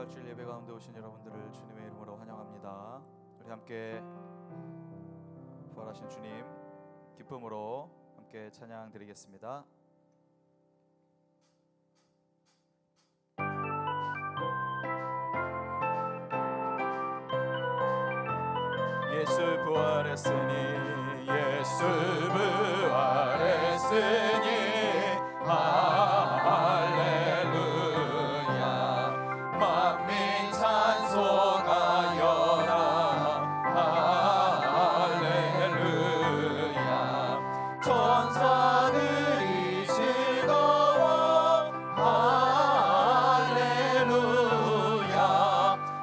부활주일 예배 가운데 오신 여러분들을 주님의 이름으로 환영합니다. 우리 함께 부활하신 주님 기쁨으로 함께 찬양 드리겠습니다. 예수 부활했으니 예수 부활했으니 할렐루야 만민 찬송하여라 할렐루야 천사들이 즐거워 할렐루야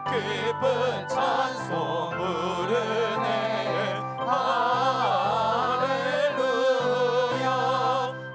기쁜 찬송 부르네 할렐루야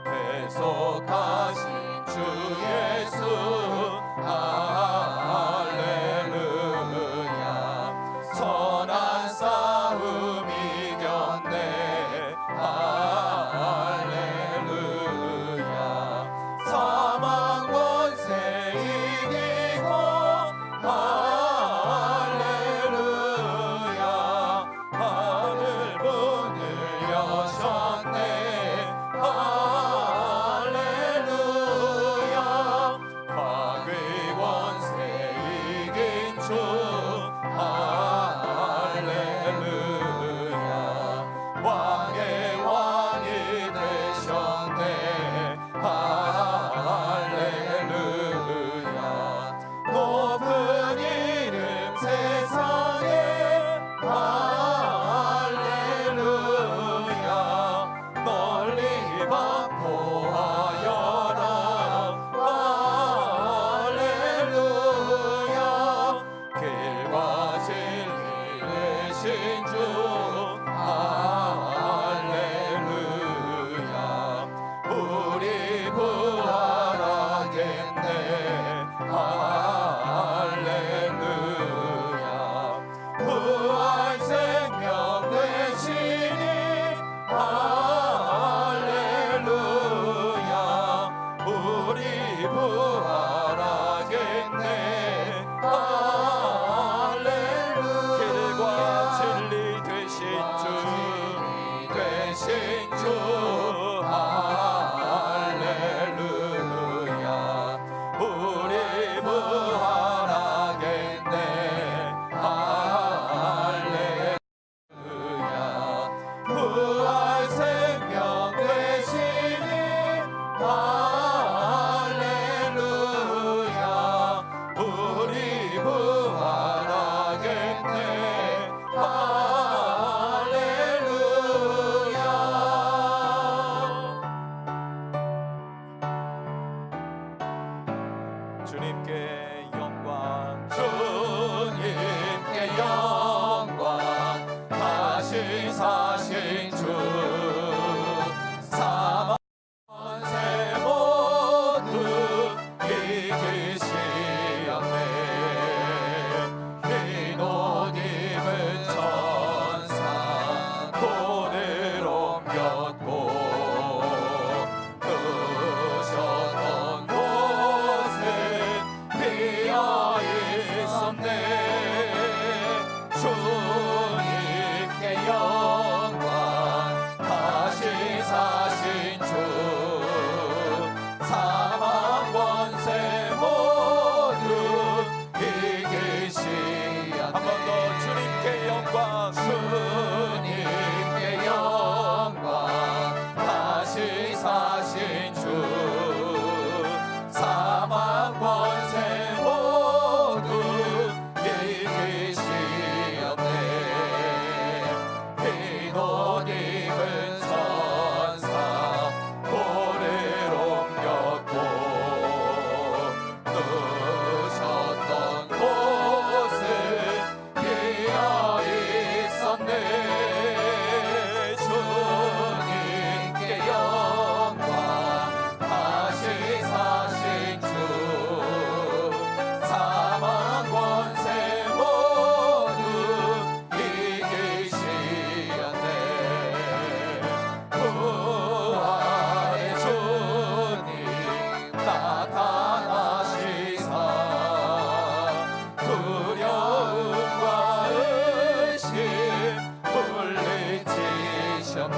계셨네.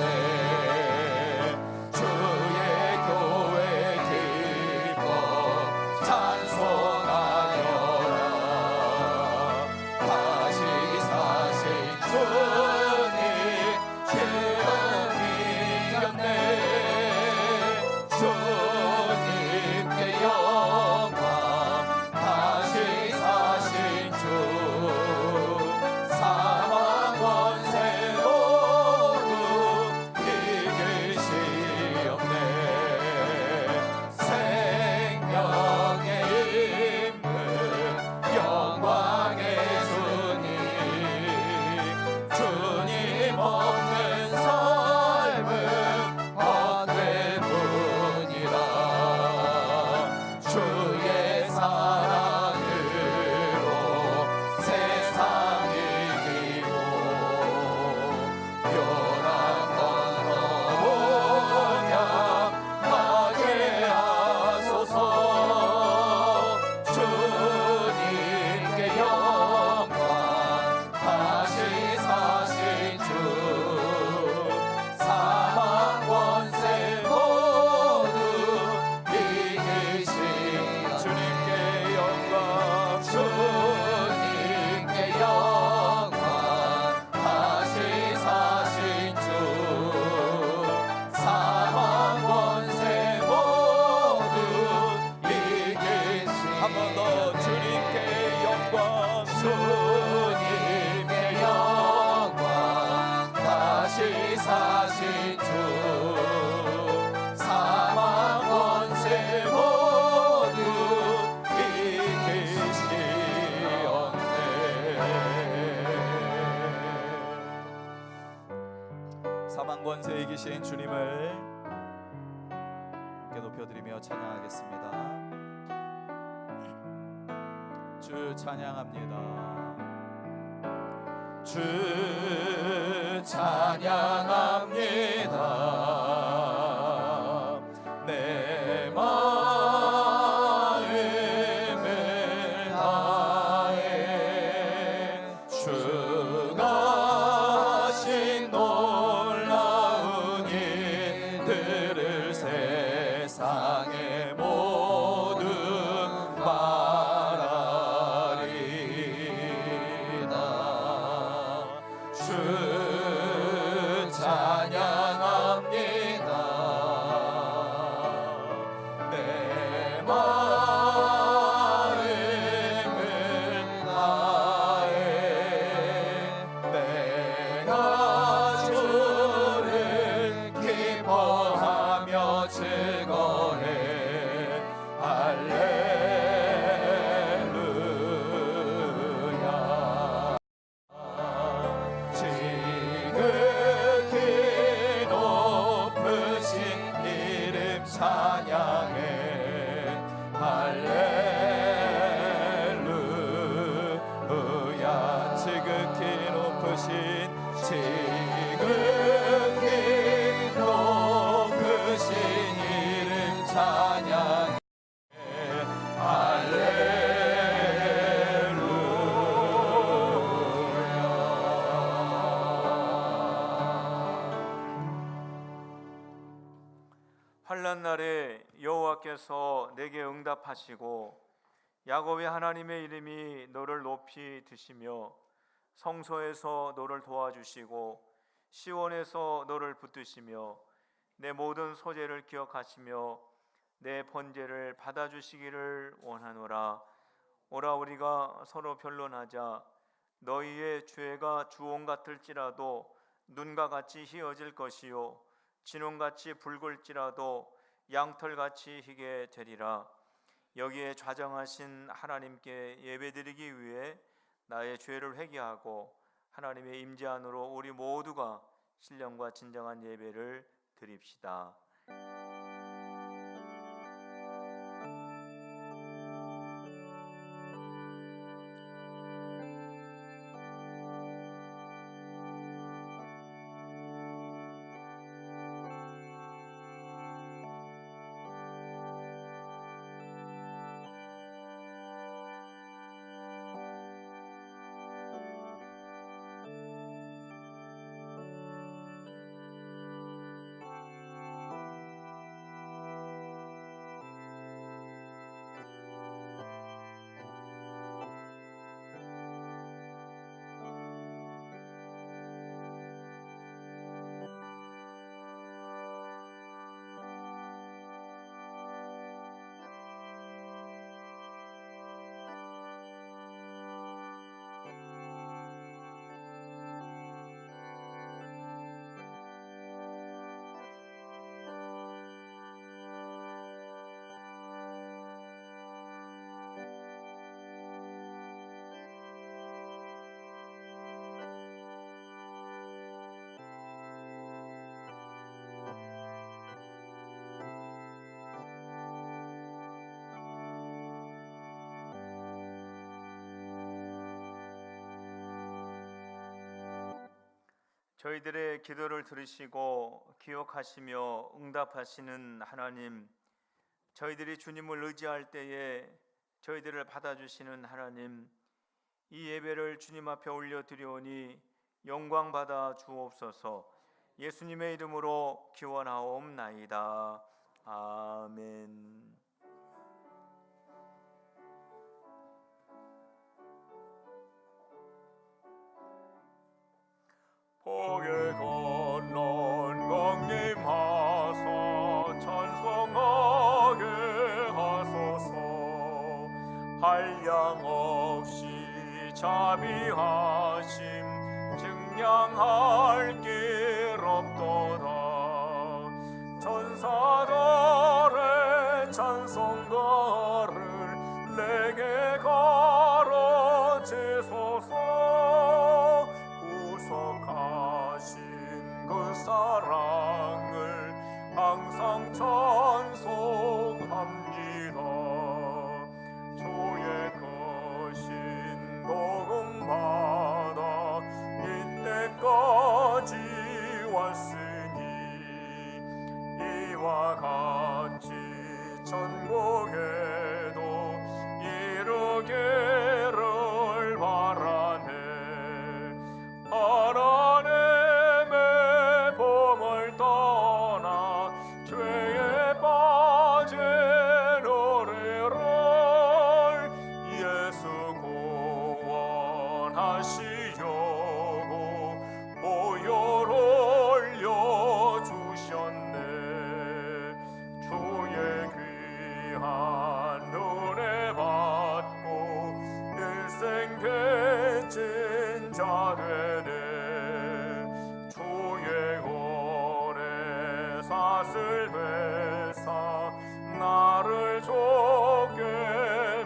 주의 교회 기뻐 찬송하여라. 다시 사신 주님 기름이었네. 주님께 영광. 다시 사신 주 사망 권세 모두 이기시옵네. 생명의 인물 영광의 주님, 주님 없는 삶은 헛될 뿐이라. 주의 사랑으로 세상 이기고 요란 건너보냐 가게 하소서. 주님께 영광. 다시 사신 주 사망 권세 모두 이기신 주님께 영광. 주님께 영광. 다시 사신 주 사망 권세 모두 이기신. 한 번 더 주님께 영광. 주님께 영광. 다시 사신 주 사망 권세 모두 이기시옵네. 사망 권세 이기신 주님을 함께 높여드리며 찬양하겠습니다. 주 찬양합니다. 주 찬양합니다. 내 마음을 다해 주가 하신 놀라운 일들을 세상에 모두 말하리다. 주 찬양합니다. 내 마음을 다해 내가 주를 기뻐하며 즐거해. 할렐루야. 지극히 높으신 이름 찬양해. 할렐루야. 지극히 높으신 지극히 높으신 이름 찬양해. 환난 날에 여호와께서 내게 응답하시고 야곱의 하나님의 이름이 너를 높이 드시며 성소에서 너를 도와주시고 시온에서 너를 붙드시며 내 모든 소재를 기억하시며 내 번제를 받아주시기를 원하노라. 오라 우리가 서로 변론하자. 너희의 죄가 주홍 같을지라도 눈과 같이 희어질 것이요 진홍같이 붉을지라도 양털같이 희게 되리라. 여기에 좌정하신 하나님께 예배드리기 위해 나의 죄를 회개하고 하나님의 임재 안으로 우리 모두가 신령과 진정한 예배를 드립시다. 저희들의 기도를 들으시고 기억하시며 응답하시는 하나님, 저희들이 주님을 의지할 때에 저희들을 받아주시는 하나님, 이 예배를 주님 앞에 올려드리오니 영광 받아 주옵소서. 예수님의 이름으로 기원하옵나이다. 아멘. 복에 건넌 강림하사 찬송하게 하소서. 한량 없이 자비하심 증량할 길 없도다. 천사들의 찬송가를 내게 가르치소서. 구속하신 그 사랑을 항상 찬송합니다. 주의 크신 복음 받아 이때까지 왔으니 이와 같이 천국에도 이르기를 바라네. 하나님의 봄을 떠나 죄에 빠진 우리를 예수 구원하시려고 보혈 올려주셨네. 주의 귀한 은혜 받고 일생 빚진 자 되네. 주의 은혜 사슬 베사 나를 좋게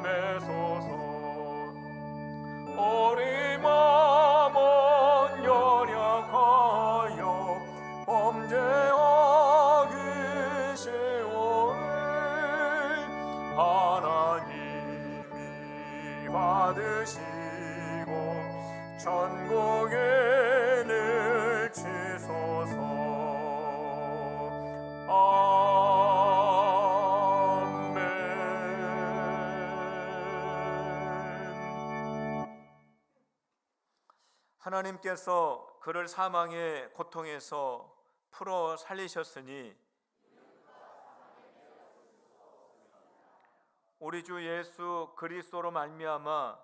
매소서. 우리 마음은 연약하여 범죄하기 쉬우니 하나님이 받으시고 천국에 넣으시소서. 아멘. 하나님께서 그를 사망의 고통에서 풀어 살리셨으니 우리 주 예수 그리스도로 말미암아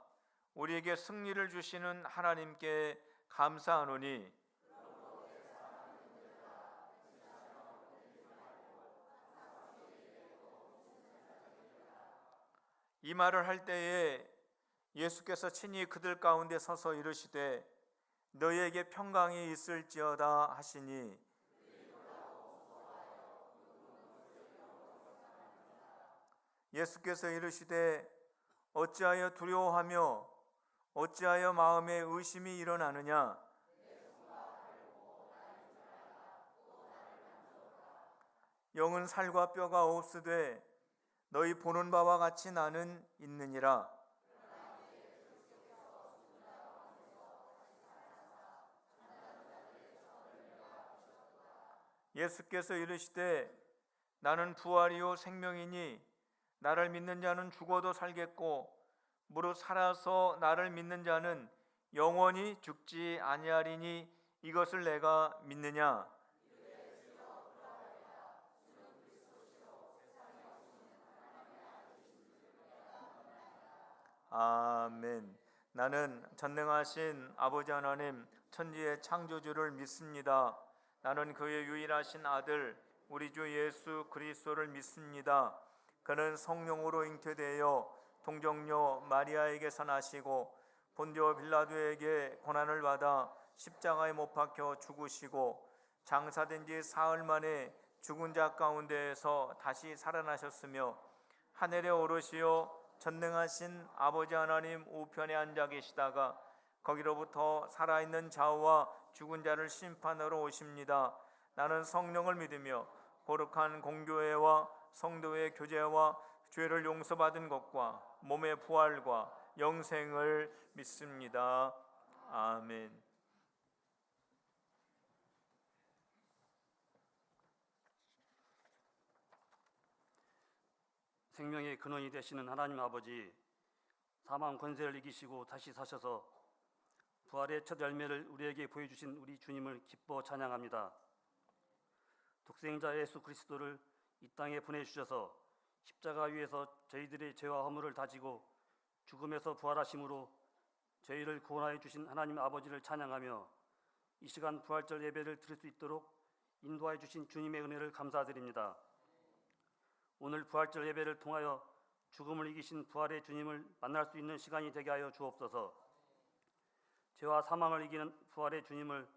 우리에게 승리를 주시는 하나님께 감사하노니 이 말을 할 때에 예수께서 친히 그들 가운데 서서 이르시되 너희에게 평강이 있을지어다 하시니 예수께서 이르시되 어찌하여 두려워하며 어찌하여 마음에 의심이 일어나느냐. 영은 살과 뼈가 없으되 너희 보는 바와 같이 나는 있느니라. 예수께서 이르시되 나는 부활이요 생명이니 나를 믿는 자는 죽어도 살겠고 무릇 살아서 나를 믿는 자는 영원히 죽지 아니하리니 이것을 내가 믿느냐. 아멘. 나는 전능하신 아버지 하나님 천지의 창조주를 믿습니다. 나는 그의 유일하신 아들 우리 주 예수 그리스도를 믿습니다. 그는 성령으로 잉태되어 동정녀 마리아에게서 나시고 본디오 빌라도에게 고난을 받아 십자가에 못 박혀 죽으시고 장사된 지 사흘 만에 죽은 자 가운데에서 다시 살아나셨으며 하늘에 오르시어 전능하신 아버지 하나님 우편에 앉아 계시다가 거기로부터 살아있는 자와 죽은 자를 심판하러 오십니다. 나는 성령을 믿으며 거룩한 공교회와 성도의 교제와 죄를 용서받은 것과 몸의 부활과 영생을 믿습니다. 아멘. 생명의 근원이 되시는 하나님 아버지, 사망 권세를 이기시고 다시 사셔서 부활의 첫 열매를 우리에게 보여주신 우리 주님을 기뻐 찬양합니다. 독생자 예수 그리스도를 이 땅에 보내주셔서 십자가 위에서 저희들의 죄와 허물을 다지고 죽음에서 부활하심으로 저희를 구원하여 주신 하나님 아버지를 찬양하며 이 시간 부활절 예배를 드릴 수 있도록 인도하여 주신 주님의 은혜를 감사드립니다. 오늘 부활절 예배를 통하여 죽음을 이기신 부활의 주님을 만날 수 있는 시간이 되게 하여 주옵소서. 죄와 사망을 이기는 부활의 주님을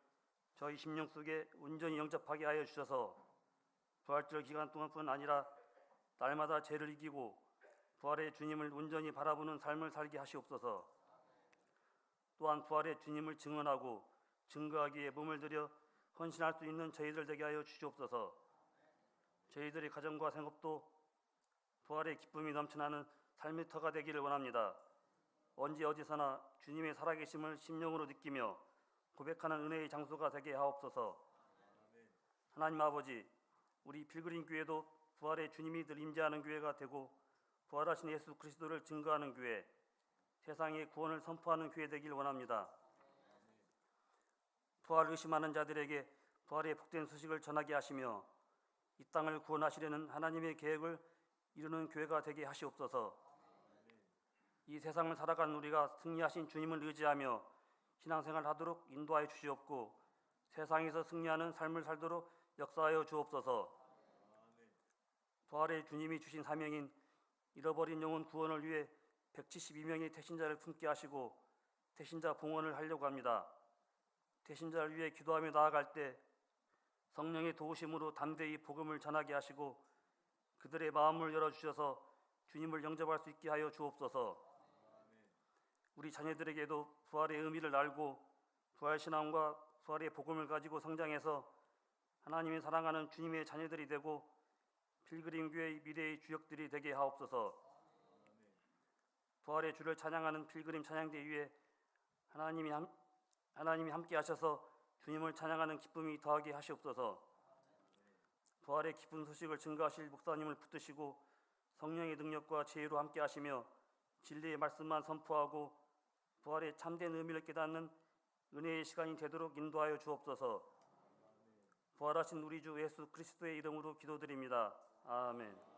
저희 심령 속에 온전히 영접하게 하여 주셔서 부활절 기간 동안뿐 아니라 날마다 죄를 이기고 부활의 주님을 온전히 바라보는 삶을 살게 하시옵소서. 또한 부활의 주님을 증언하고 증거하기에 몸을 들여 헌신할 수 있는 저희들 되게 하여 주시옵소서. 저희들의 가정과 생업도 부활의 기쁨이 넘쳐나는 삶의 터가 되기를 원합니다. 언제 어디서나 주님의 살아계심을 심령으로 느끼며 고백하는 은혜의 장소가 되게 하옵소서. 하나님 아버지, 우리 필그림 교회도 부활의 주님이 늘 임재하는 교회가 되고 부활하신 예수 그리스도를 증거하는 교회, 세상의 구원을 선포하는 교회 되길 원합니다. 부활을 의심하는 자들에게 부활의 복된 소식을 전하게 하시며 이 땅을 구원하시려는 하나님의 계획을 이루는 교회가 되게 하시옵소서. 이 세상을 살아가는 우리가 승리하신 주님을 의지하며 신앙생활을 하도록 인도하여 주시옵고 세상에서 승리하는 삶을 살도록 역사하여 주옵소서. 부활의 주님이 주신 사명인 잃어버린 영혼 구원을 위해 172명의 태신자를 품게 하시고 태신자 봉헌을 하려고 합니다. 태신자를 위해 기도하며 나아갈 때 성령의 도우심으로 담대히 복음을 전하게 하시고 그들의 마음을 열어주셔서 주님을 영접할 수 있게 하여 주옵소서. 우리 자녀들에게도 부활의 의미를 알고 부활신앙과 부활의 복음을 가지고 성장해서 하나님이 사랑하는 주님의 자녀들이 되고 필그림 교회의 미래의 주역들이 되게 하옵소서. 부활의 주를 찬양하는 필그림 찬양대 위에 하나님이 함께 하셔서 주님을 찬양하는 기쁨이 더하게 하시옵소서. 부활의 기쁜 소식을 증거하실 목사님을 붙드시고 성령의 능력과 지혜로 함께 하시며 진리의 말씀만 선포하고 부활의 참된 의미를 깨닫는 은혜의 시간이 되도록 인도하여 주옵소서. 부활하신 우리 주 예수 그리스도의 이름으로 기도드립니다. 아멘.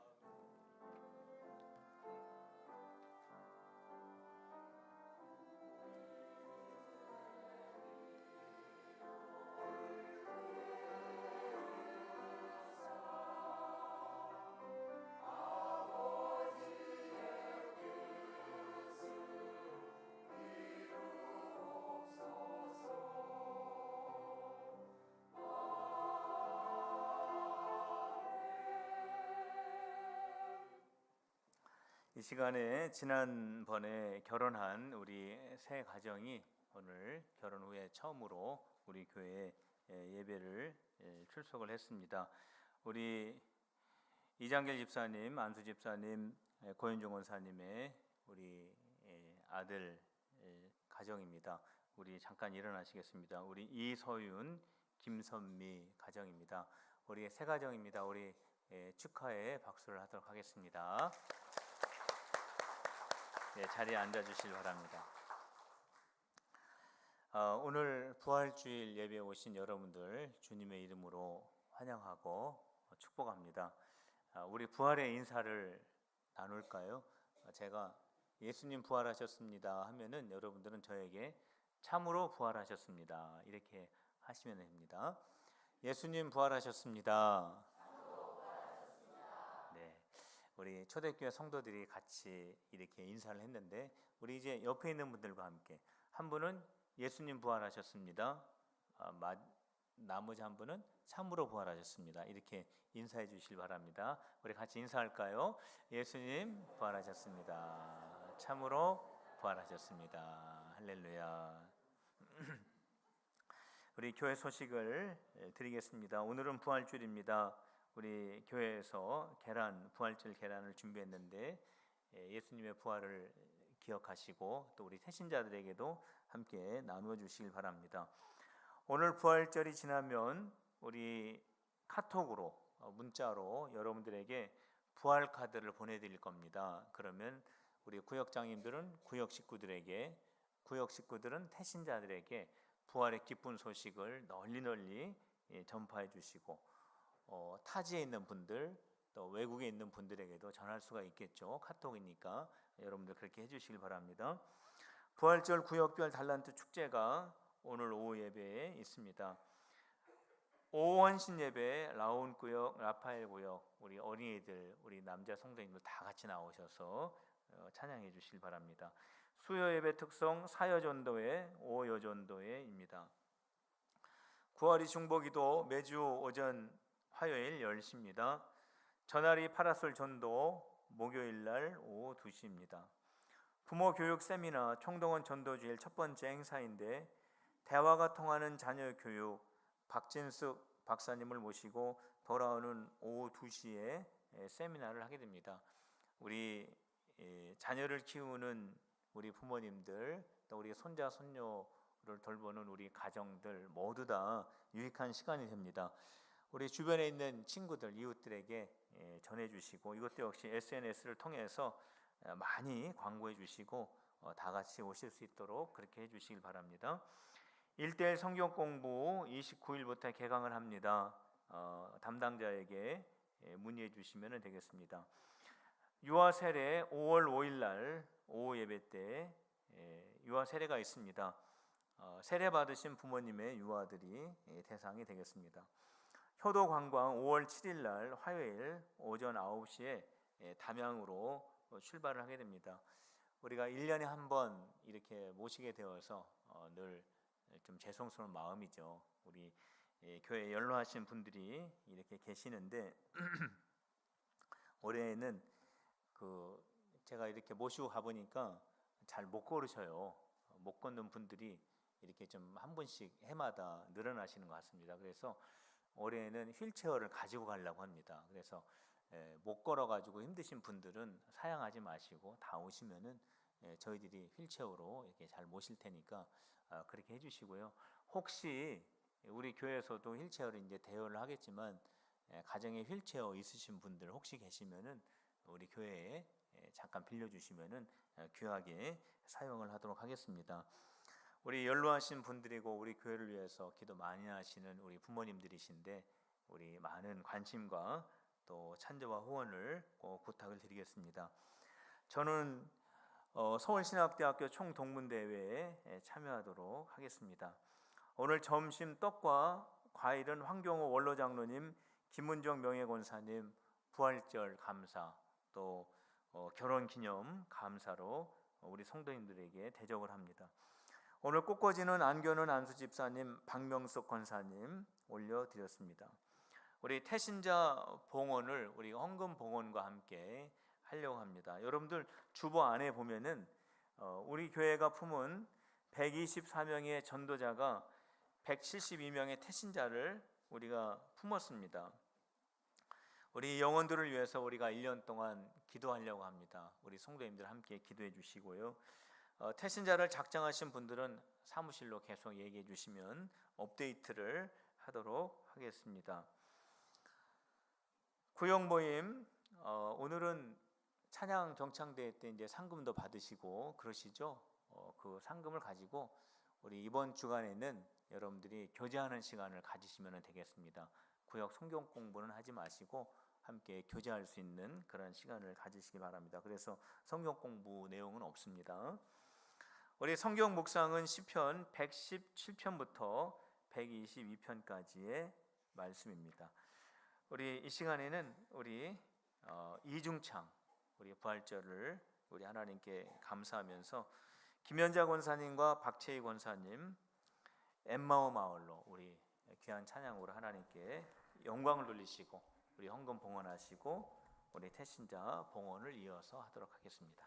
이 시간에 지난번에 결혼한 우리 새 가정이 오늘 결혼 후에 처음으로 우리 교회에 예배를 출석을 했습니다. 우리 이장길 집사님, 안수 집사님, 고현종 원사님의 우리 아들 가정입니다. 우리 잠깐 일어나시겠습니다. 우리 이서윤, 김선미 가정입니다. 우리 새 가정입니다. 우리 축하에 박수를 하도록 하겠습니다. 네, 자리에 앉아주시기 바랍니다. 오늘 부활주일 예배에 오신 여러분들 주님의 이름으로 환영하고 축복합니다. 우리 부활의 인사를 나눌까요? 제가 예수님 부활하셨습니다 하면은 여러분들은 저에게 참으로 부활하셨습니다 이렇게 하시면 됩니다. 예수님 부활하셨습니다. 우리 초대교회 성도들이 같이 이렇게 인사를 했는데 우리 이제 옆에 있는 분들과 함께 한 분은 예수님 부활하셨습니다. 나머지 한 분은 참으로 부활하셨습니다. 이렇게 인사해 주시길 바랍니다. 우리 같이 인사할까요? 예수님 부활하셨습니다. 참으로 부활하셨습니다. 할렐루야. 우리 교회 소식을 드리겠습니다. 오늘은 부활주일입니다. 우리 교회에서 부활절 계란을 준비했는데 예수님의 부활을 기억하시고 또 우리 태신자들에게도 함께 나누어 주시길 바랍니다. 오늘 부활절이 지나면 우리 카톡으로 문자로 여러분들에게 부활 카드를 보내드릴 겁니다. 그러면 우리 구역장님들은 구역 식구들에게, 구역 식구들은 태신자들에게 부활의 기쁜 소식을 널리 전파해 주시고, 타지에 있는 분들, 또 외국에 있는 분들에게도 전할 수가 있겠죠. 카톡이니까 여러분들 그렇게 해주시길 바랍니다. 부활절 구역별 달란트 축제가 오늘 오후 예배에 있습니다. 오후 헌신 예배 라온 구역, 라파엘 구역, 우리 어린이들, 우리 남자 성도님들 다 같이 나오셔서 찬양해 주시길 바랍니다. 수요 예배 특성 사여전도회, 오여전도회입니다. 구월이 중보기도 매주 오전 화요일 10시입니다. 전화리 파라솔 전도 목요일 날 오후 2시입니다. 부모 교육 세미나 총동원 전도주일 첫 번째 행사인데 대화가 통하는 자녀 교육 박진숙 박사님을 모시고 돌아오는 오후 2시에 세미나를 하게 됩니다. 우리 자녀를 키우는 우리 부모님들, 또 우리 손자 손녀를 돌보는 우리 가정들 모두 다 유익한 시간이 됩니다. 우리 주변에 있는 친구들, 이웃들에게 전해주시고, 이것도 역시 SNS를 통해서 많이 광고해 주시고 다 같이 오실 수 있도록 그렇게 해주시길 바랍니다. 1:1 성경 공부 29일부터 개강을 합니다. 담당자에게 문의해 주시면 되겠습니다. 유아 세례 5월 5일 날 오후 예배 때 유아 세례가 있습니다. 세례 받으신 부모님의 유아들이 대상이 되겠습니다. 효도 관광 5월 7일 날 화요일 오전 9시에 담양으로 출발을 하게 됩니다. 우리가 1년에 한 번 이렇게 모시게 되어서 늘 좀 죄송스러운 마음이죠. 우리 교회 연로하신 분들이 이렇게 계시는데 올해는 제가 이렇게 모시고 가보니까 잘 못 걸으셔요. 못 걷는 분들이 이렇게 좀 한 분씩 해마다 늘어나시는 것 같습니다. 그래서 올해는 휠체어를 가지고 가려고 합니다. 그래서 못 걸어가지고 힘드신 분들은 사양하지 마시고 다 오시면은 저희들이 휠체어로 이렇게 잘 모실 테니까 그렇게 해주시고요. 혹시 우리 교회에서도 휠체어를 이제 대여를 하겠지만 가정에 휠체어 있으신 분들 혹시 계시면은 우리 교회에 잠깐 빌려주시면은 귀하게 사용을 하도록 하겠습니다. 우리 연로하신 분들이고 우리 교회를 위해서 기도 많이 하시는 우리 부모님들이신데 우리 많은 관심과 또 찬조와 후원을 꼭 부탁을 드리겠습니다. 저는 서울신학대학교 총동문대회에 참여하도록 하겠습니다. 오늘 점심 떡과 과일은 황경호 원로장로님, 김문정 명예권사님 부활절 감사, 또 결혼기념 감사로 우리 성도님들에게 대접을 합니다. 오늘 꽃꽂이는 안교는 안수집사님, 박명숙 권사님 올려드렸습니다. 우리 태신자 봉헌을 우리 헌금 봉헌과 함께 하려고 합니다. 여러분들 주보 안에 보면은 우리 교회가 품은 124명의 전도자가 172명의 태신자를 우리가 품었습니다. 우리 영혼들을 위해서 우리가 1년 동안 기도하려고 합니다. 우리 성도님들 함께 기도해 주시고요. 태신자를 작정하신 분들은 사무실로 계속 얘기해 주시면 업데이트를 하도록 하겠습니다. 구역 모임 오늘은 찬양 경창대회 때 이제 상금도 받으시고 그러시죠. 그 상금을 가지고 우리 이번 주간에는 여러분들이 교제하는 시간을 가지시면 되겠습니다. 구역 성경 공부는 하지 마시고 함께 교제할 수 있는 그런 시간을 가지시기 바랍니다. 그래서 성경 공부 내용은 없습니다. 우리 성경 묵상은 시편 117편부터 122편까지의 말씀입니다. 우리 이 시간에는 우리 이중창 우리 부활절을 우리 하나님께 감사하면서 김현자 권사님과 박채희 권사님 엠마오 마을로 우리 귀한 찬양으로 하나님께 영광을 돌리시고 우리 헌금 봉헌하시고 우리 태신자 봉헌을 이어서 하도록 하겠습니다.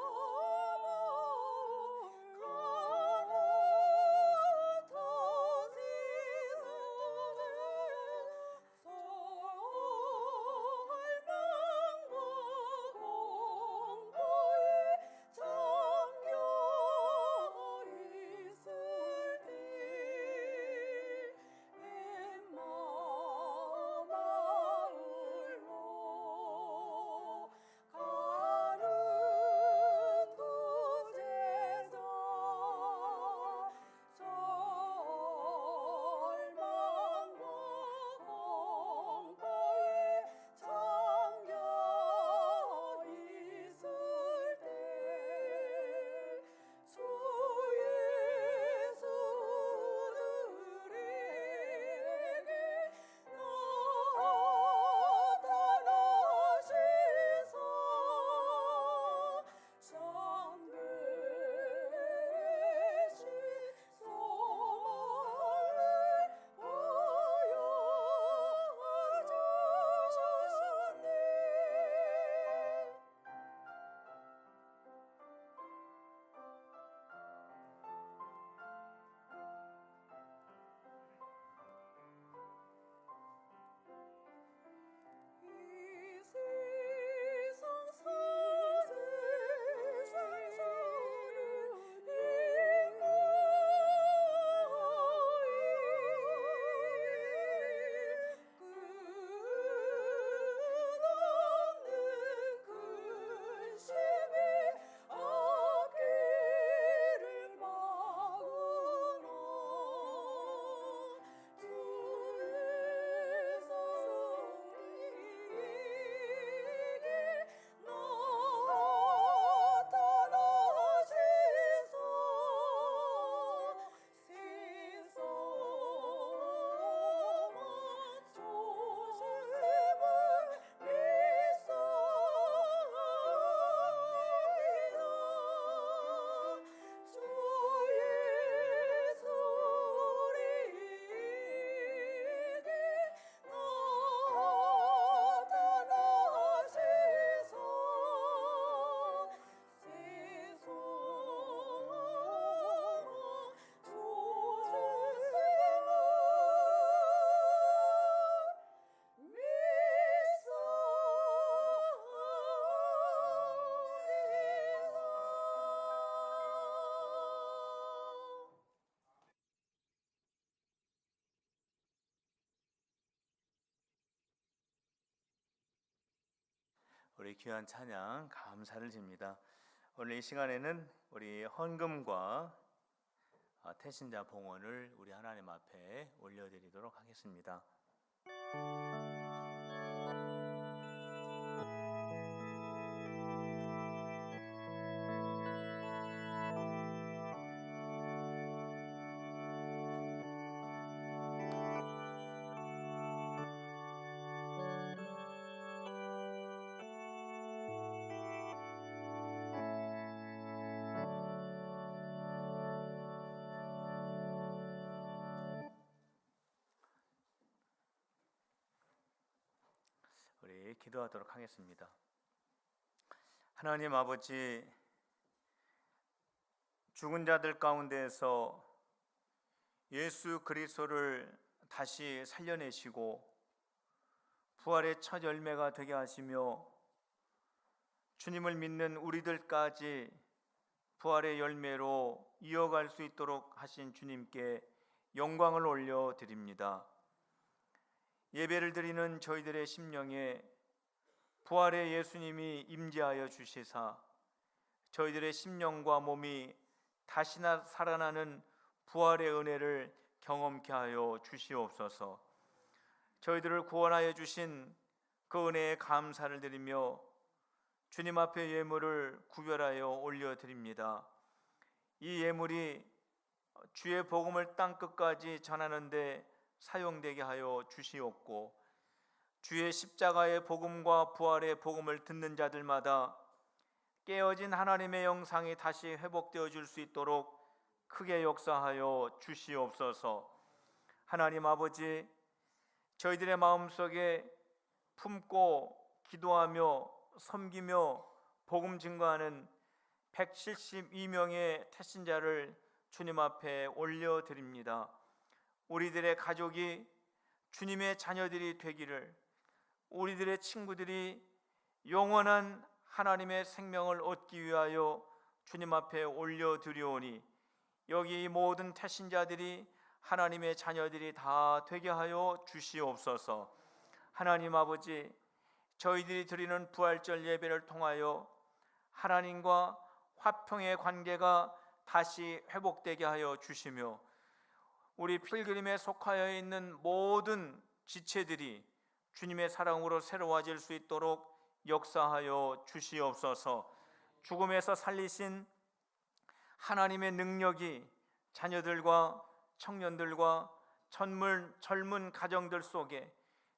오 우리 귀한 찬양 감사를 드립니다. 오늘 이 시간에는 우리 헌금과 태신자 봉헌을 우리 하나님 앞에 올려드리도록 하겠습니다. 우리 기도하도록 하겠습니다. 하나님 아버지, 죽은 자들 가운데에서 예수 그리스도를 다시 살려내시고 부활의 첫 열매가 되게 하시며 주님을 믿는 우리들까지 부활의 열매로 이어갈 수 있도록 하신 주님께 영광을 올려드립니다. 예배를 드리는 저희들의 심령에 부활의 예수님이 임재하여 주시사 저희들의 심령과 몸이 다시나 살아나는 부활의 은혜를 경험케 하여 주시옵소서. 저희들을 구원하여 주신 그 은혜에 감사를 드리며 주님 앞에 예물을 구별하여 올려드립니다. 이 예물이 주의 복음을 땅끝까지 전하는데 사용되게 하여 주시옵고 주의 십자가의 복음과 부활의 복음을 듣는 자들마다 깨어진 하나님의 영상이 다시 회복되어 줄 수 있도록 크게 역사하여 주시옵소서. 하나님 아버지, 저희들의 마음속에 품고 기도하며 섬기며 복음 증거하는 172명의 태신자를 주님 앞에 올려드립니다. 우리들의 가족이 주님의 자녀들이 되기를, 우리들의 친구들이 영원한 하나님의 생명을 얻기 위하여 주님 앞에 올려드리오니 여기 이 모든 태신자들이 하나님의 자녀들이 다 되게 하여 주시옵소서. 하나님 아버지, 저희들이 드리는 부활절 예배를 통하여 하나님과 화평의 관계가 다시 회복되게 하여 주시며 우리 필그림에 속하여 있는 모든 지체들이 주님의 사랑으로 새로워질 수 있도록 역사하여 주시옵소서. 죽음에서 살리신 하나님의 능력이 자녀들과 청년들과 젊은 가정들 속에,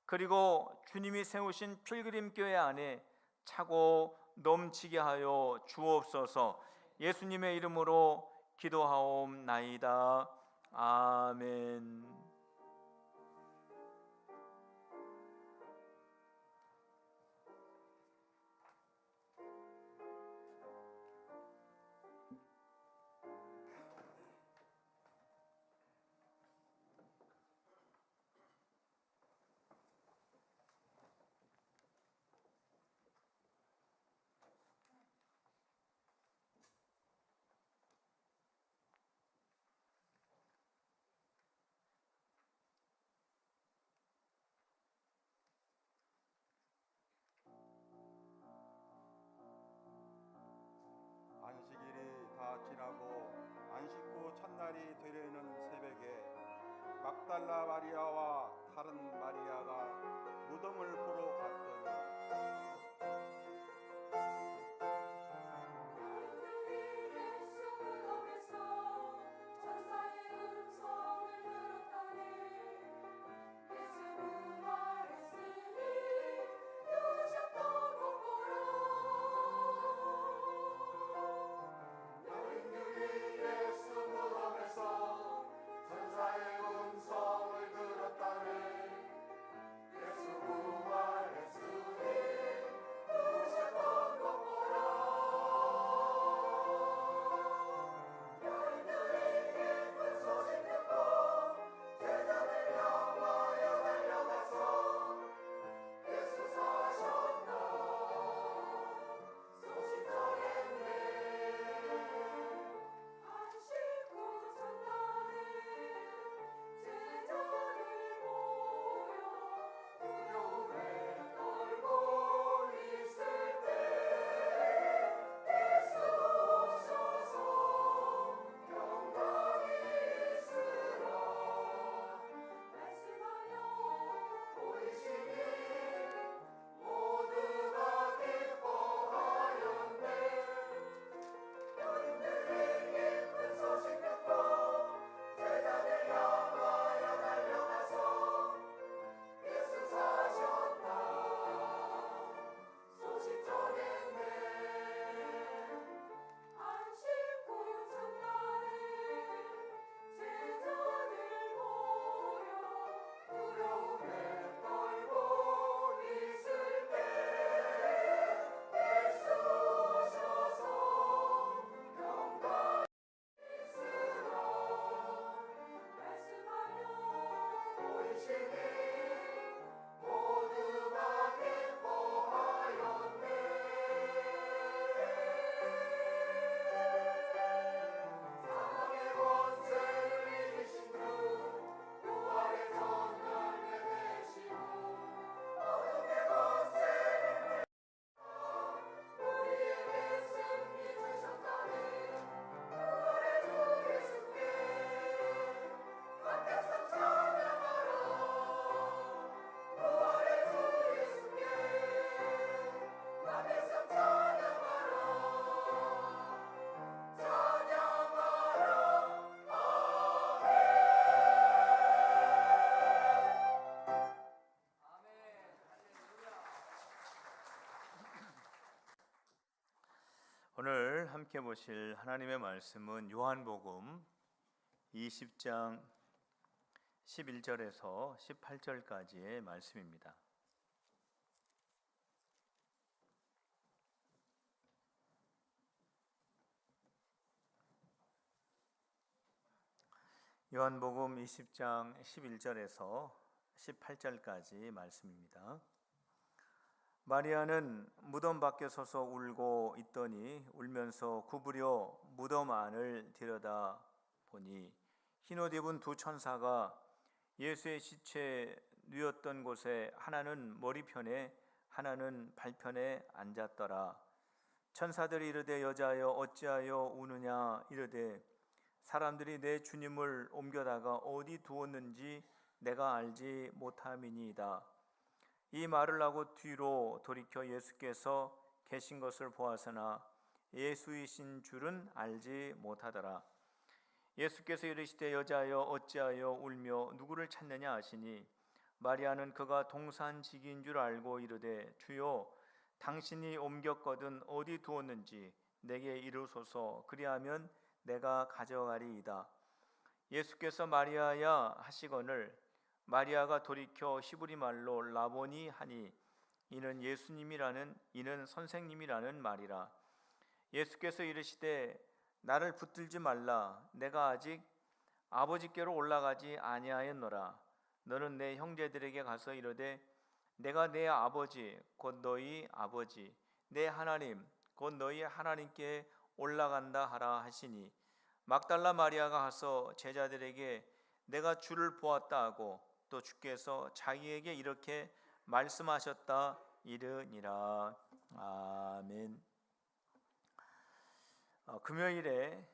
그리고 주님이 세우신 필그림 교회 안에 차고 넘치게 하여 주옵소서. 예수님의 이름으로 기도하옵나이다. 아멘. 안식일이 다 지나고 안식 후 첫날이 되려는 새벽에 막달라 마리아와 다른 마리아가 무덤을 보러 갔더니 천사의 음성을 들었다네. 예수 부활했으니 오늘 함께 보실 하나님의 말씀은 요한복음 20장 11절에서 18절까지의 말씀입니다. 요한복음 20장 11절에서 18절까지 말씀입니다. 마리아는 무덤 밖에 서서 울고 있더니 울면서 구부려 무덤 안을 들여다 보니 흰옷 입은 두 천사가 예수의 시체 누웠던 곳에 하나는 머리편에 하나는 발편에 앉았더라. 천사들이 이르되 여자여 어찌하여 우느냐 이르되 사람들이 내 주님을 옮겨다가 어디 두었는지 내가 알지 못함이니이다. 이 말을 하고 뒤로 돌이켜 예수께서 계신 것을 보았으나 예수이신 줄은 알지 못하더라. 예수께서 이르시되 여자여 어찌하여 울며 누구를 찾느냐 하시니 마리아는 그가 동산지기인 줄 알고 이르되 주여 당신이 옮겼거든 어디 두었는지 내게 이르소서 그리하면 내가 가져가리이다. 예수께서 마리아야 하시거늘 마리아가 돌이켜 히브리 말로 라보니 하니 이는 예수님이라는 이는 선생님이라는 말이라. 예수께서 이르시되 나를 붙들지 말라. 내가 아직 아버지께로 올라가지 아니하였노라. 너는 내 형제들에게 가서 이르되 내가 내 아버지 곧 너희 아버지 내 하나님 곧 너희 하나님께 올라간다 하라 하시니 막달라 마리아가 가서 제자들에게 내가 주를 보았다 하고 또 주께서 자기에게 이렇게 말씀하셨다 이르니라. 아멘. 금요일에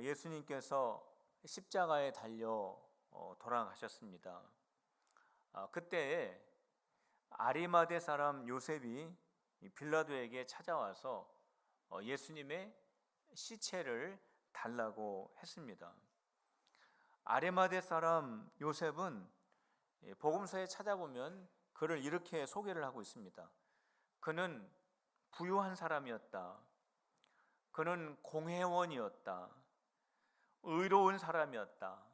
예수님께서 십자가에 달려 돌아가셨습니다. 그때 아리마대 사람 요셉이 빌라도에게 찾아와서 예수님의 시체를 달라고 했습니다. 아리마대 사람 요셉은 복음서에 찾아보면 그를 이렇게 소개를 하고 있습니다. 그는 부유한 사람이었다. 그는 공회원이었다. 의로운 사람이었다.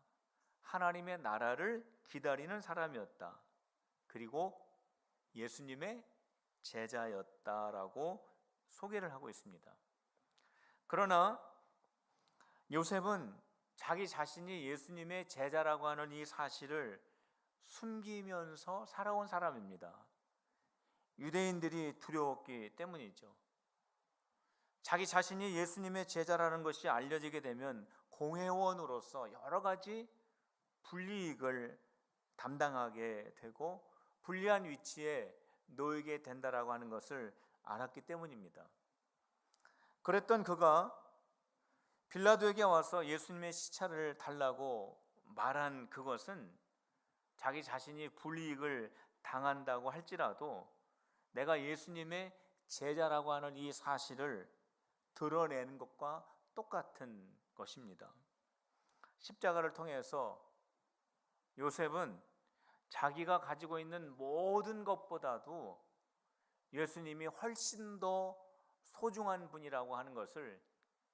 하나님의 나라를 기다리는 사람이었다. 그리고 예수님의 제자였다라고 소개를 하고 있습니다. 그러나 요셉은 자기 자신이 예수님의 제자라고 하는 이 사실을 숨기면서 살아온 사람입니다. 유대인들이 두려웠기 때문이죠. 자기 자신이 예수님의 제자라는 것이 알려지게 되면 공회원으로서 여러 가지 불이익을 담당하게 되고 불리한 위치에 놓이게 된다라고 하는 것을 알았기 때문입니다. 그랬던 그가 빌라도에게 와서 예수님의 시체를 달라고 말한 그것은 자기 자신이 불이익을 당한다고 할지라도 내가 예수님의 제자라고 하는 이 사실을 드러내는 것과 똑같은 것입니다. 십자가를 통해서 요셉은 자기가 가지고 있는 모든 것보다도 예수님이 훨씬 더 소중한 분이라고 하는 것을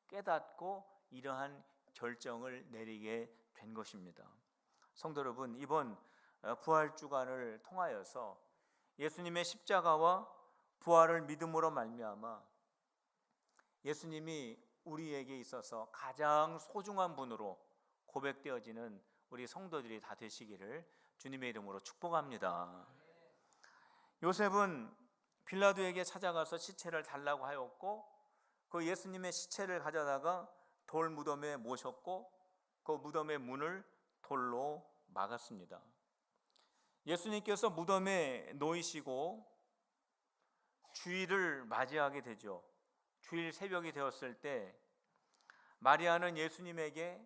깨닫고 이러한 결정을 내리게 된 것입니다. 성도 여러분, 이번 부활주간을 통하여서 예수님의 십자가와 부활을 믿음으로 말미암아 예수님이 우리에게 있어서 가장 소중한 분으로 고백되어지는 우리 성도들이 다 되시기를 주님의 이름으로 축복합니다. 요셉은 빌라도에게 찾아가서 시체를 달라고 하였고 그 예수님의 시체를 가져다가 돌 무덤에 모셨고 그 무덤의 문을 돌로 막았습니다. 예수님께서 무덤에 놓이시고 주일을 맞이하게 되죠. 주일 새벽이 되었을 때 마리아는 예수님에게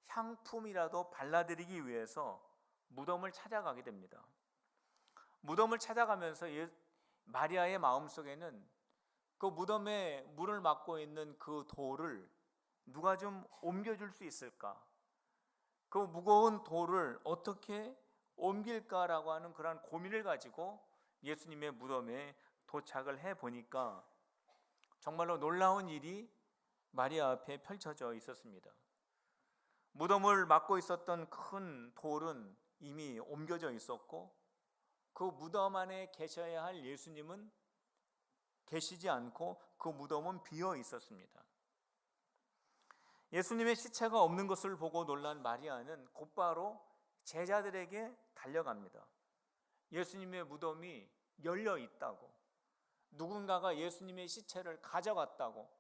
향품이라도 발라드리기 위해서 무덤을 찾아가게 됩니다. 무덤을 찾아가면서 마리아의 마음속에는 그 무덤에 문을 막고 있는 그 돌을 누가 좀 옮겨줄 수 있을까? 그 무거운 돌을 어떻게 옮길까라고 하는 그런 고민을 가지고 예수님의 무덤에 도착을 해 보니까 정말로 놀라운 일이 마리아 앞에 펼쳐져 있었습니다. 무덤을 막고 있었던 큰 돌은 이미 옮겨져 있었고 그 무덤 안에 계셔야 할 예수님은 계시지 않고 그 무덤은 비어 있었습니다. 예수님의 시체가 없는 것을 보고 놀란 마리아는 곧바로 제자들에게 달려갑니다. 예수님의 무덤이 열려 있다고, 누군가가 예수님의 시체를 가져갔다고,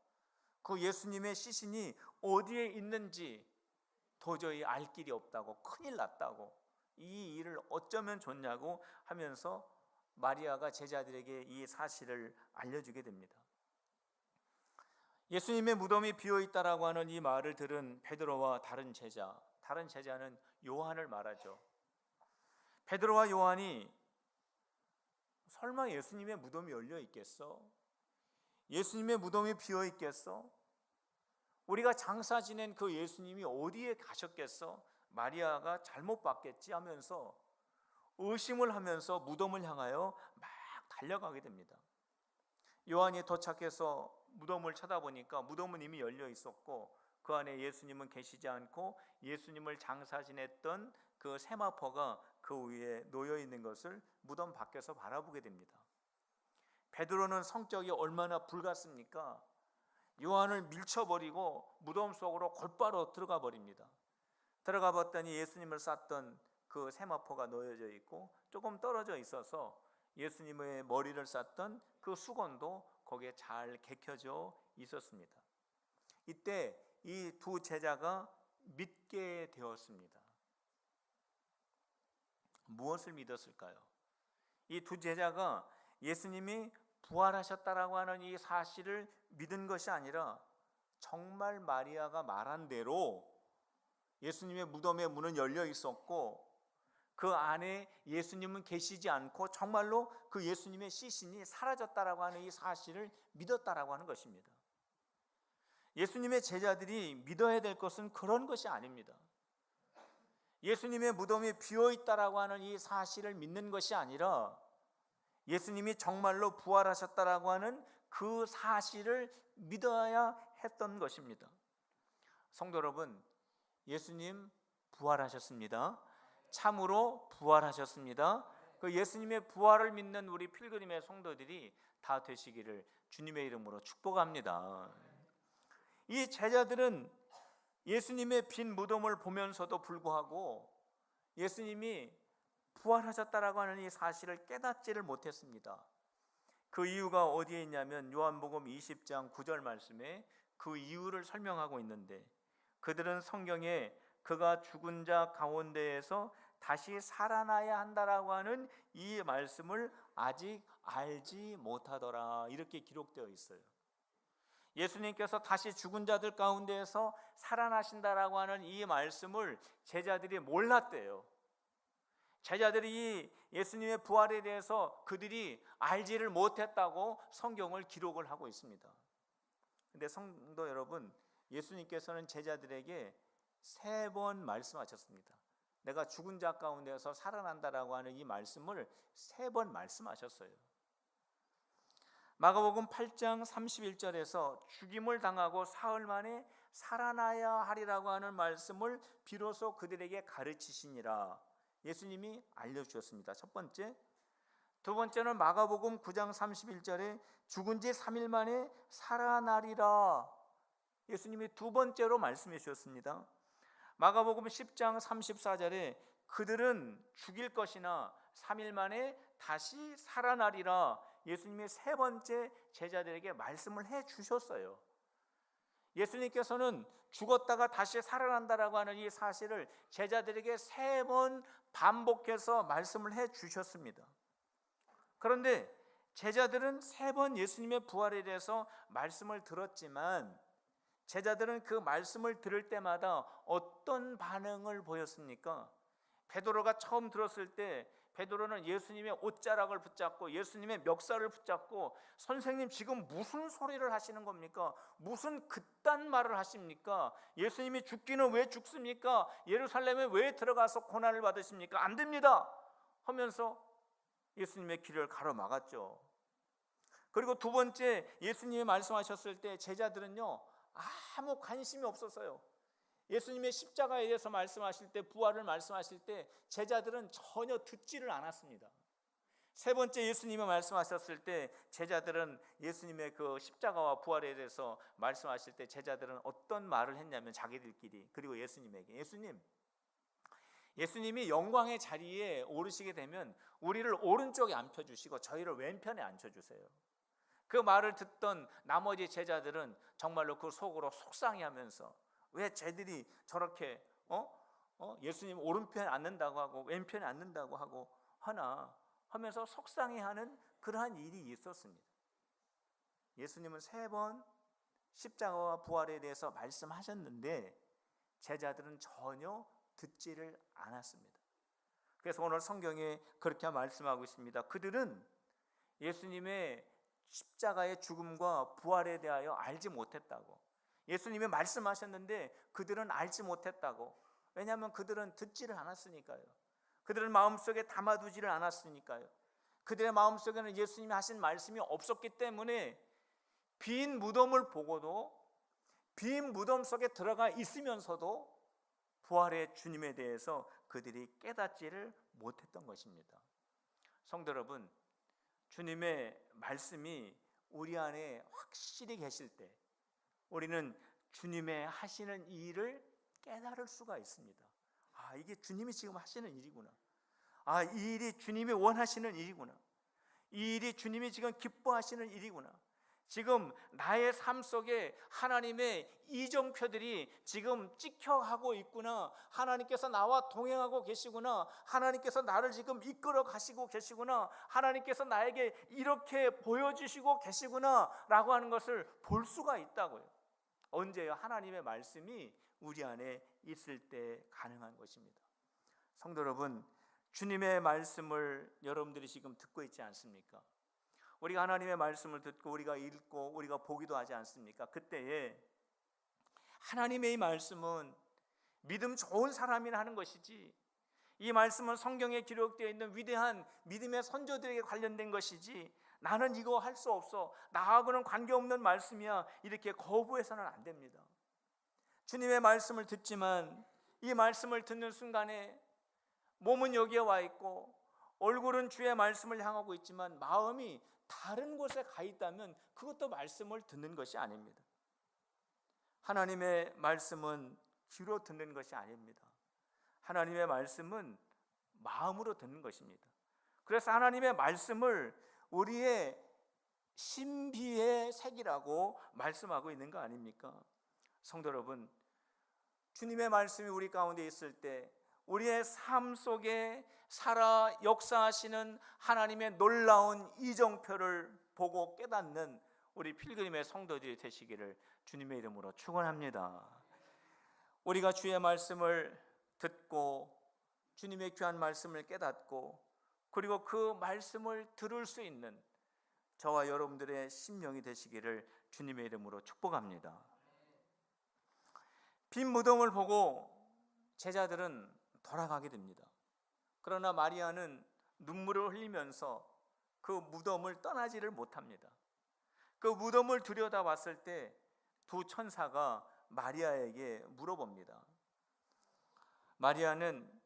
그 예수님의 시신이 어디에 있는지 도저히 알 길이 없다고, 큰일 났다고, 이 일을 어쩌면 좋냐고 하면서 마리아가 제자들에게 이 사실을 알려주게 됩니다. 예수님의 무덤이 비어있다라고 하는 이 말을 들은 베드로와 다른 제자는 요한을 말하죠. 베드로와 요한이 설마 예수님의 무덤이 열려 있겠어? 예수님의 무덤이 비어 있겠어? 우리가 장사 지낸 그 예수님이 어디에 가셨겠어? 마리아가 잘못 봤겠지 하면서 의심을 하면서 무덤을 향하여 막 달려가게 됩니다. 요한이 도착해서 무덤을 쳐다보니까 무덤은 이미 열려 있었고 그 안에 예수님은 계시지 않고 예수님을 장사 지냈던 그 세마포가 그 위에 놓여 있는 것을 무덤 밖에서 바라보게 됩니다. 베드로는 성격이 얼마나 불같습니까? 요한을 밀쳐버리고 무덤 속으로 곧바로 들어가 버립니다. 들어가 봤더니 예수님을 쌌던 그 세마포가 놓여져 있고 조금 떨어져 있어서 예수님의 머리를 쌌던 그 수건도 거기에 잘 개켜져 있었습니다. 이때 이 두 제자가 믿게 되었습니다. 무엇을 믿었을까요? 이 두 제자가 예수님이 부활하셨다라고 하는 이 사실을 믿은 것이 아니라 정말 마리아가 말한 대로 예수님의 무덤의 문은 열려 있었고 그 안에 예수님은 계시지 않고 정말로 그 예수님의 시신이 사라졌다라고 하는 이 사실을 믿었다라고 하는 것입니다. 예수님의 제자들이 믿어야 될 것은 그런 것이 아닙니다. 예수님의 무덤이 비어 있다라고 하는 이 사실을 믿는 것이 아니라 예수님이 정말로 부활하셨다라고 하는 그 사실을 믿어야 했던 것입니다. 성도 여러분, 예수님 부활하셨습니다. 참으로 부활하셨습니다. 그 예수님의 부활을 믿는 우리 필그림의 성도들이 다 되시기를 주님의 이름으로 축복합니다. 이 제자들은 예수님의 빈 무덤을 보면서도 불구하고 예수님이 부활하셨다라고 하는 이 사실을 깨닫지를 못했습니다. 그 이유가 어디에 있냐면 요한복음 20장 9절 말씀에 그 이유를 설명하고 있는데 그들은 성경에 그가 죽은 자 가운데에서 다시 살아나야 한다라고 하는 이 말씀을 아직 알지 못하더라 이렇게 기록되어 있어요. 예수님께서 다시 죽은 자들 가운데에서 살아나신다라고 하는 이 말씀을 제자들이 몰랐대요. 제자들이 예수님의 부활에 대해서 그들이 알지를 못했다고 성경을 기록을 하고 있습니다. 근데 성도 여러분, 예수님께서는 제자들에게 3번 말씀하셨습니다. 내가 죽은 자 가운데서 살아난다라고 하는 이 말씀을 3번 말씀하셨어요. 마가복음 8장 31절에서 죽임을 당하고 사흘 만에 살아나야 하리라고 하는 말씀을 비로소 그들에게 가르치시니라 예수님이 알려주셨습니다. 첫 번째. 두 번째는 마가복음 9장 31절에 죽은 지 3일 만에 살아나리라 예수님이 두 번째로 말씀해 주셨습니다. 마가복음 10장 34절에 그들은 죽일 것이나 3일 만에 다시 살아나리라 예수님이 3번째 제자들에게 말씀을 해 주셨어요. 예수님께서는 죽었다가 다시 살아난다라고 하는 이 사실을 제자들에게 3번 반복해서 말씀을 해 주셨습니다. 그런데 제자들은 3번 예수님의 부활에 대해서 말씀을 들었지만 제자들은 그 말씀을 들을 때마다 어떤 반응을 보였습니까? 베드로가 처음 들었을 때 베드로는 예수님의 옷자락을 붙잡고 예수님의 멱살을 붙잡고 선생님 지금 무슨 소리를 하시는 겁니까? 무슨 그딴 말을 하십니까? 예수님이 죽기는 왜 죽습니까? 예루살렘에 왜 들어가서 고난을 받으십니까? 안 됩니다 하면서 예수님의 길을 가로막았죠. 그리고 두 번째, 예수님이 말씀하셨을 때 제자들은요 아무 관심이 없었어요. 예수님의 십자가에 대해서 말씀하실 때, 부활을 말씀하실 때 제자들은 전혀 듣지를 않았습니다. 세 번째, 예수님이 말씀하셨을 때 제자들은 예수님의 그 십자가와 부활에 대해서 말씀하실 때 제자들은 어떤 말을 했냐면 자기들끼리, 그리고 예수님에게, 예수님이 영광의 자리에 오르시게 되면 우리를 오른쪽에 앉혀주시고 저희를 왼편에 앉혀주세요. 그 말을 듣던 나머지 제자들은 정말로 그 속으로 속상해하면서 왜 쟤들이 저렇게 예수님 오른편에 앉는다고 하고 왼편에 앉는다고 하고 하나 하면서 속상해하는 그러한 일이 있었습니다. 예수님은 3번 십자가와 부활에 대해서 말씀하셨는데 제자들은 전혀 듣지를 않았습니다. 그래서 오늘 성경에 그렇게 말씀하고 있습니다. 그들은 예수님의 십자가의 죽음과 부활에 대하여 알지 못했다고. 예수님이 말씀하셨는데 그들은 알지 못했다고. 왜냐하면 그들은 듣지를 않았으니까요. 그들은 마음속에 담아두지를 않았으니까요. 그들의 마음속에는 예수님이 하신 말씀이 없었기 때문에 빈 무덤을 보고도, 빈 무덤 속에 들어가 있으면서도 부활의 주님에 대해서 그들이 깨닫지를 못했던 것입니다. 성도 여러분, 주님의 말씀이 우리 안에 확실히 계실 때 우리는 주님의 하시는 일을 깨달을 수가 있습니다. 아, 이게 주님이 지금 하시는 일이구나. 아, 이 일이 주님이 원하시는 일이구나. 이 일이 주님이 지금 기뻐하시는 일이구나. 지금 나의 삶 속에 하나님의 이정표들이 지금 찍혀가고 있구나. 하나님께서 나와 동행하고 계시구나. 하나님께서 나를 지금 이끌어 가시고 계시구나. 하나님께서 나에게 이렇게 보여주시고 계시구나 라고 하는 것을 볼 수가 있다고요. 언제요? 하나님의 말씀이 우리 안에 있을 때 가능한 것입니다. 성도 여러분, 주님의 말씀을 여러분들이 지금 듣고 있지 않습니까? 우리가 하나님의 말씀을 듣고 우리가 읽고 우리가 보기도 하지 않습니까? 그때에 하나님의 이 말씀은 믿음 좋은 사람이나 하는 것이지, 이 말씀은 성경에 기록되어 있는 위대한 믿음의 선조들에게 관련된 것이지, 나는 이거 할 수 없어, 나하고는 관계없는 말씀이야, 이렇게 거부해서는 안 됩니다. 주님의 말씀을 듣지만 이 말씀을 듣는 순간에 몸은 여기에 와 있고 얼굴은 주의 말씀을 향하고 있지만 마음이 다른 곳에 가 있다면 그것도 말씀을 듣는 것이 아닙니다. 하나님의 말씀은 귀로 듣는 것이 아닙니다. 하나님의 말씀은 마음으로 듣는 것입니다. 그래서 하나님의 말씀을 우리의 신비의 색이라고 말씀하고 있는 거 아닙니까? 성도 여러분, 주님의 말씀이 우리 가운데 있을 때 우리의 삶 속에 살아 역사하시는 하나님의 놀라운 이정표를 보고 깨닫는 우리 필그림의 성도들이 되시기를 주님의 이름으로 축원합니다. 우리가 주의 말씀을 듣고 주님의 귀한 말씀을 깨닫고 그리고 그 말씀을 들을 수 있는 저와 여러분들의 심령이 되시기를 주님의 이름으로 축복합니다. 빈 무덤을 보고 제자들은 돌아가게 됩니다. 그러나 마리아는 눈물을 흘리면서 그 무덤을 떠나지를 못합니다. 그 무덤을 들여다봤을 때 두 천사가 마리아에게 물어봅니다. 마리아는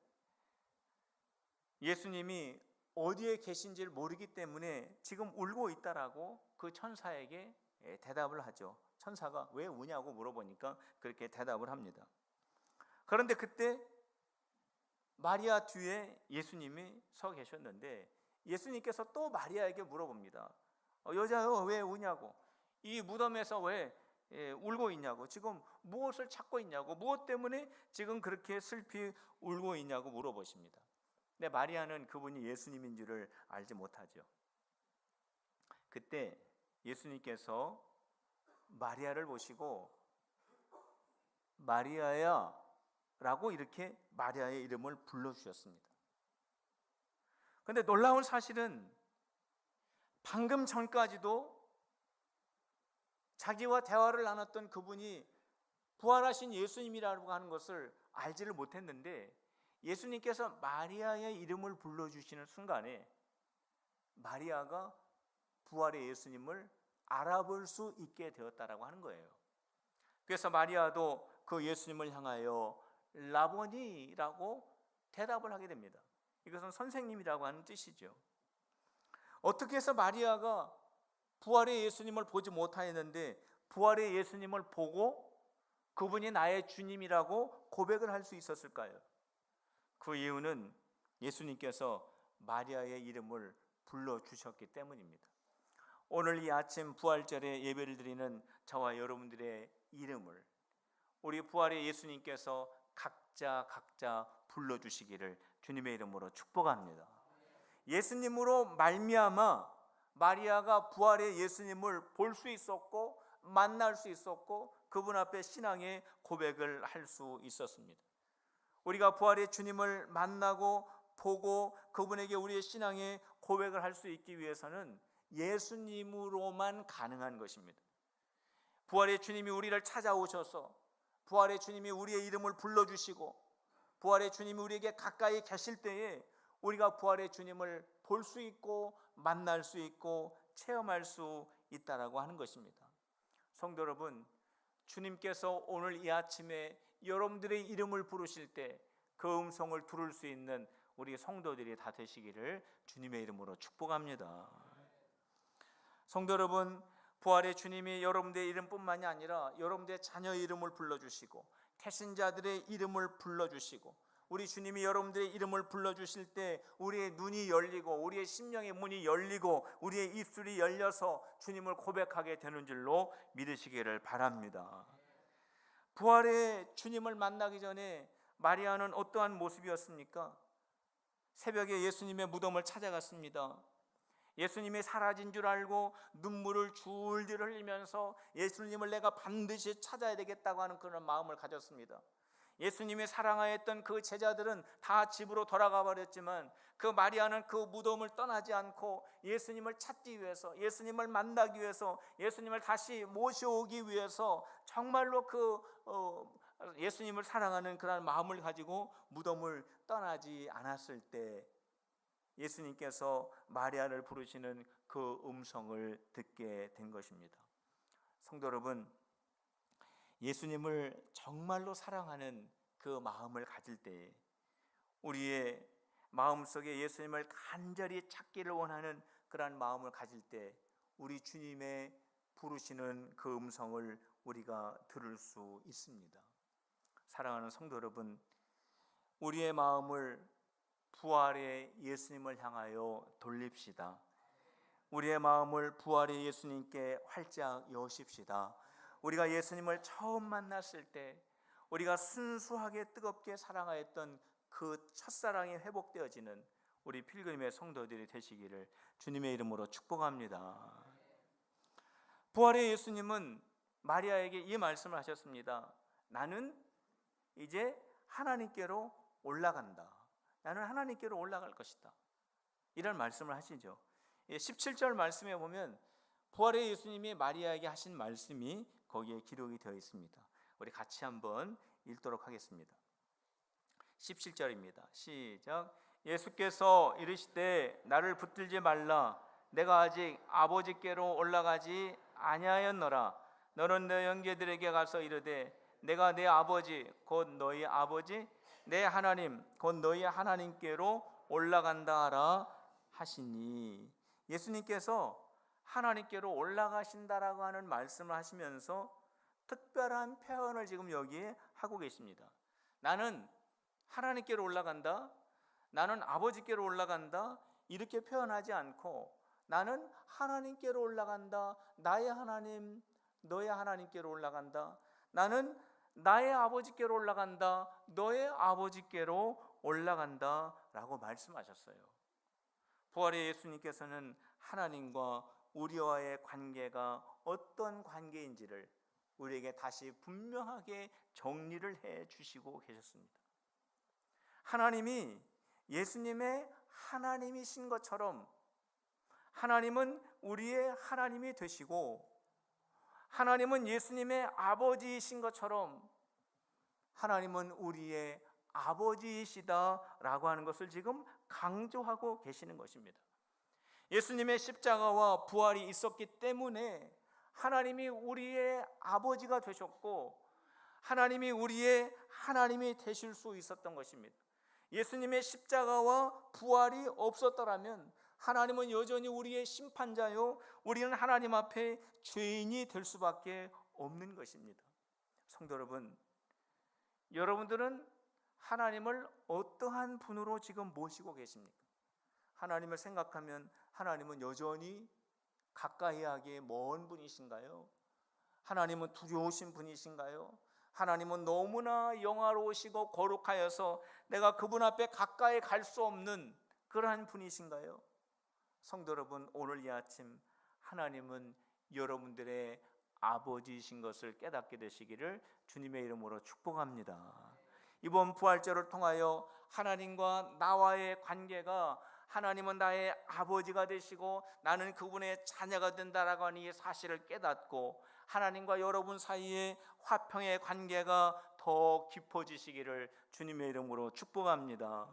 예수님이 어디에 계신지를 모르기 때문에 지금 울고 있다라고 그 천사에게 대답을 하죠. 천사가 왜 우냐고 물어보니까 그렇게 대답을 합니다. 그런데 그때 마리아 뒤에 예수님이 서 계셨는데 예수님께서 또 마리아에게 물어봅니다. 여자여, 왜 우냐고, 이 무덤에서 왜 울고 있냐고, 지금 무엇을 찾고 있냐고, 무엇 때문에 지금 그렇게 슬피 울고 있냐고 물어보십니다. 근데 마리아는 그분이 예수님인 줄을 알지 못하죠. 그때 예수님께서 마리아를 보시고 마리아야 라고 이렇게 마리아의 이름을 불러주셨습니다. 그런데 놀라운 사실은 방금 전까지도 자기와 대화를 나눴던 그분이 부활하신 예수님이라고 하는 것을 알지를 못했는데 예수님께서 마리아의 이름을 불러주시는 순간에 마리아가 부활의 예수님을 알아볼 수 있게 되었다라고 하는 거예요. 그래서 마리아도 그 예수님을 향하여 라보니라고 대답을 하게 됩니다. 이것은 선생님이라고 하는 뜻이죠. 어떻게 해서 마리아가 부활의 예수님을 보지 못하였는데 부활의 예수님을 보고 그분이 나의 주님이라고 고백을 할 수 있었을까요? 그 이유는 예수님께서 마리아의 이름을 불러주셨기 때문입니다. 오늘 이 아침 부활절에 예배를 드리는 저와 여러분들의 이름을 우리 부활의 예수님께서 각자 불러주시기를 주님의 이름으로 축복합니다. 예수님으로 말미암아 마리아가 부활의 예수님을 볼 수 있었고 만날 수 있었고 그분 앞에 신앙의 고백을 할 수 있었습니다. 우리가 부활의 주님을 만나고 보고 그분에게 우리의 신앙의 고백을 할 수 있기 위해서는 예수님으로만 가능한 것입니다. 부활의 주님이 우리를 찾아오셔서 부활의 주님이 우리의 이름을 불러주시고 부활의 주님이 우리에게 가까이 계실 때에 우리가 부활의 주님을 볼 수 있고 만날 수 있고 체험할 수 있다라고 하는 것입니다. 성도 여러분, 주님께서 오늘 이 아침에 여러분들의 이름을 부르실 때 그 음성을 들을 수 있는 우리 성도들이 다 되시기를 주님의 이름으로 축복합니다. 성도 여러분, 부활의 주님이 여러분들의 이름뿐만이 아니라 여러분들의 자녀의 이름을 불러주시고 태신자들의 이름을 불러주시고 우리 주님이 여러분들의 이름을 불러주실 때 우리의 눈이 열리고 우리의 심령의 문이 열리고 우리의 입술이 열려서 주님을 고백하게 되는 줄로 믿으시기를 바랍니다. 부활의 주님을 만나기 전에 마리아는 어떠한 모습이었습니까? 새벽에 예수님의 무덤을 찾아갔습니다. 예수님이 사라진 줄 알고 눈물을 줄줄 흘리면서 예수님을 내가 반드시 찾아야 되겠다고 하는 그런 마음을 가졌습니다. 예수님이 사랑하였던 그 제자들은 다 집으로 돌아가 버렸지만 그 마리아는 그 무덤을 떠나지 않고 예수님을 찾기 위해서, 예수님을 만나기 위해서, 예수님을 다시 모셔오기 위해서 정말로 예수님을 사랑하는 그런 마음을 가지고 무덤을 떠나지 않았을 때 예수님께서 마리아를 부르시는 그 음성을 듣게 된 것입니다. 성도 여러분, 예수님을 정말로 사랑하는 그 마음을 가질 때 우리의 마음속에 예수님을 간절히 찾기를 원하는 그러한 마음을 가질 때 우리 주님의 부르시는 그 음성을 우리가 들을 수 있습니다. 사랑하는 성도 여러분, 우리의 마음을 부활의 예수님을 향하여 돌립시다. 우리의 마음을 부활의 예수님께 활짝 여십시다. 우리가 예수님을 처음 만났을 때 우리가 순수하게 뜨겁게 사랑하였던 그 첫사랑이 회복되어지는 우리 필그림의 성도들이 되시기를 주님의 이름으로 축복합니다. 부활의 예수님은 마리아에게 이 말씀을 하셨습니다. 나는 이제 하나님께로 올라간다. 나는 하나님께로 올라갈 것이다. 이런 말씀을 하시죠. 17절 말씀에 보면 부활의 예수님이 마리아에게 하신 말씀이 거기에 기록이 되어 있습니다. 우리 같이 한번 읽도록 하겠습니다. 17절입니다. 시작. 예수께서 이르시되 나를 붙들지 말라. 내가 아직 아버지께로 올라가지 아니하였노라. 너는 내 형제들에게 가서 이르되 내가 내 아버지 곧 너희 아버지 내 하나님 곧 너희 하나님께로 올라간다 하라 하시니. 예수님께서 하나님께로 올라가신다라고 하는 말씀을 하시면서 특별한 표현을 지금 여기에 하고 계십니다. 나는 하나님께로 올라간다, 나는 아버지께로 올라간다, 이렇게 표현하지 않고 나는 하나님께로 올라간다, 나의 하나님 너의 하나님께로 올라간다, 나는 나의 아버지께로 올라간다, 너의 아버지께로 올라간다 라고 말씀하셨어요. 부활의 예수님께서는 하나님과 우리와의 관계가 어떤 관계인지를 우리에게 다시 분명하게 정리를 해 주시고 계셨습니다. 하나님이 예수님의 하나님이신 것처럼 하나님은 우리의 하나님이 되시고 하나님은 예수님의 아버지이신 것처럼 하나님은 우리의 아버지이시다라고 하는 것을 지금 강조하고 계시는 것입니다. 예수님의 십자가와 부활이 있었기 때문에 하나님이 우리의 아버지가 되셨고 하나님이 우리의 하나님이 되실 수 있었던 것입니다. 예수님의 십자가와 부활이 없었더라면 하나님은 여전히 우리의 심판자요, 우리는 하나님 앞에 죄인이 될 수밖에 없는 것입니다. 성도 여러분, 여러분들은 하나님을 어떠한 분으로 지금 모시고 계십니까? 하나님을 생각하면 하나님은 여전히 가까이 하기에 먼 분이신가요? 하나님은 두려우신 분이신가요? 하나님은 너무나 영화로우시고 거룩하여서 내가 그분 앞에 가까이 갈 수 없는 그러한 분이신가요? 성도 여러분, 오늘 이 아침 하나님은 여러분들의 아버지이신 것을 깨닫게 되시기를 주님의 이름으로 축복합니다. 이번 부활절을 통하여 하나님과 나와의 관계가, 하나님은 나의 아버지가 되시고 나는 그분의 자녀가 된다라고 하는 이 사실을 깨닫고 하나님과 여러분 사이의 화평의 관계가 더 깊어지시기를 주님의 이름으로 축복합니다.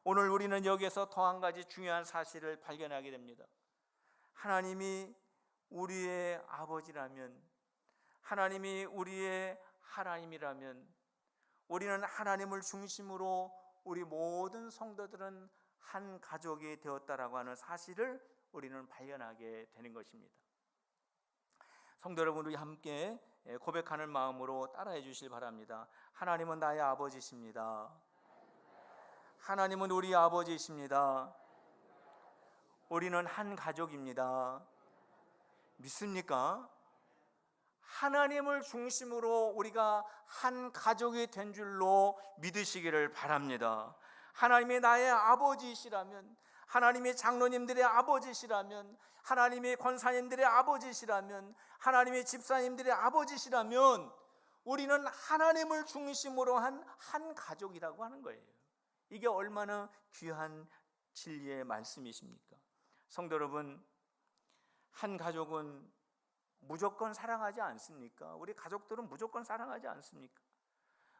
오늘 우리는 여기에서 더 한 가지 중요한 사실을 발견하게 됩니다. 하나님이 우리의 아버지라면, 하나님이 우리의 하나님이라면, 우리는 하나님을 중심으로 우리 모든 성도들은 한 가족이 되었다라고 하는 사실을 우리는 발견하게 되는 것입니다. 성도 여러분, 우리 함께 고백하는 마음으로 따라해 주실 바랍니다. 하나님은 나의 아버지십니다. 하나님은 우리 아버지이십니다. 우리는 한 가족입니다. 믿습니까? 하나님을 중심으로 우리가 한 가족이 된 줄로 믿으시기를 바랍니다. 하나님이 나의 아버지이시라면, 하나님이 장로님들의 아버지시라면, 하나님이 권사님들의 아버지시라면, 하나님이 집사님들의 아버지시라면 우리는 하나님을 중심으로 한 가족이라고 하는 거예요. 이게 얼마나 귀한 진리의 말씀이십니까? 성도 여러분, 한 가족은 무조건 사랑하지 않습니까? 우리 가족들은 무조건 사랑하지 않습니까?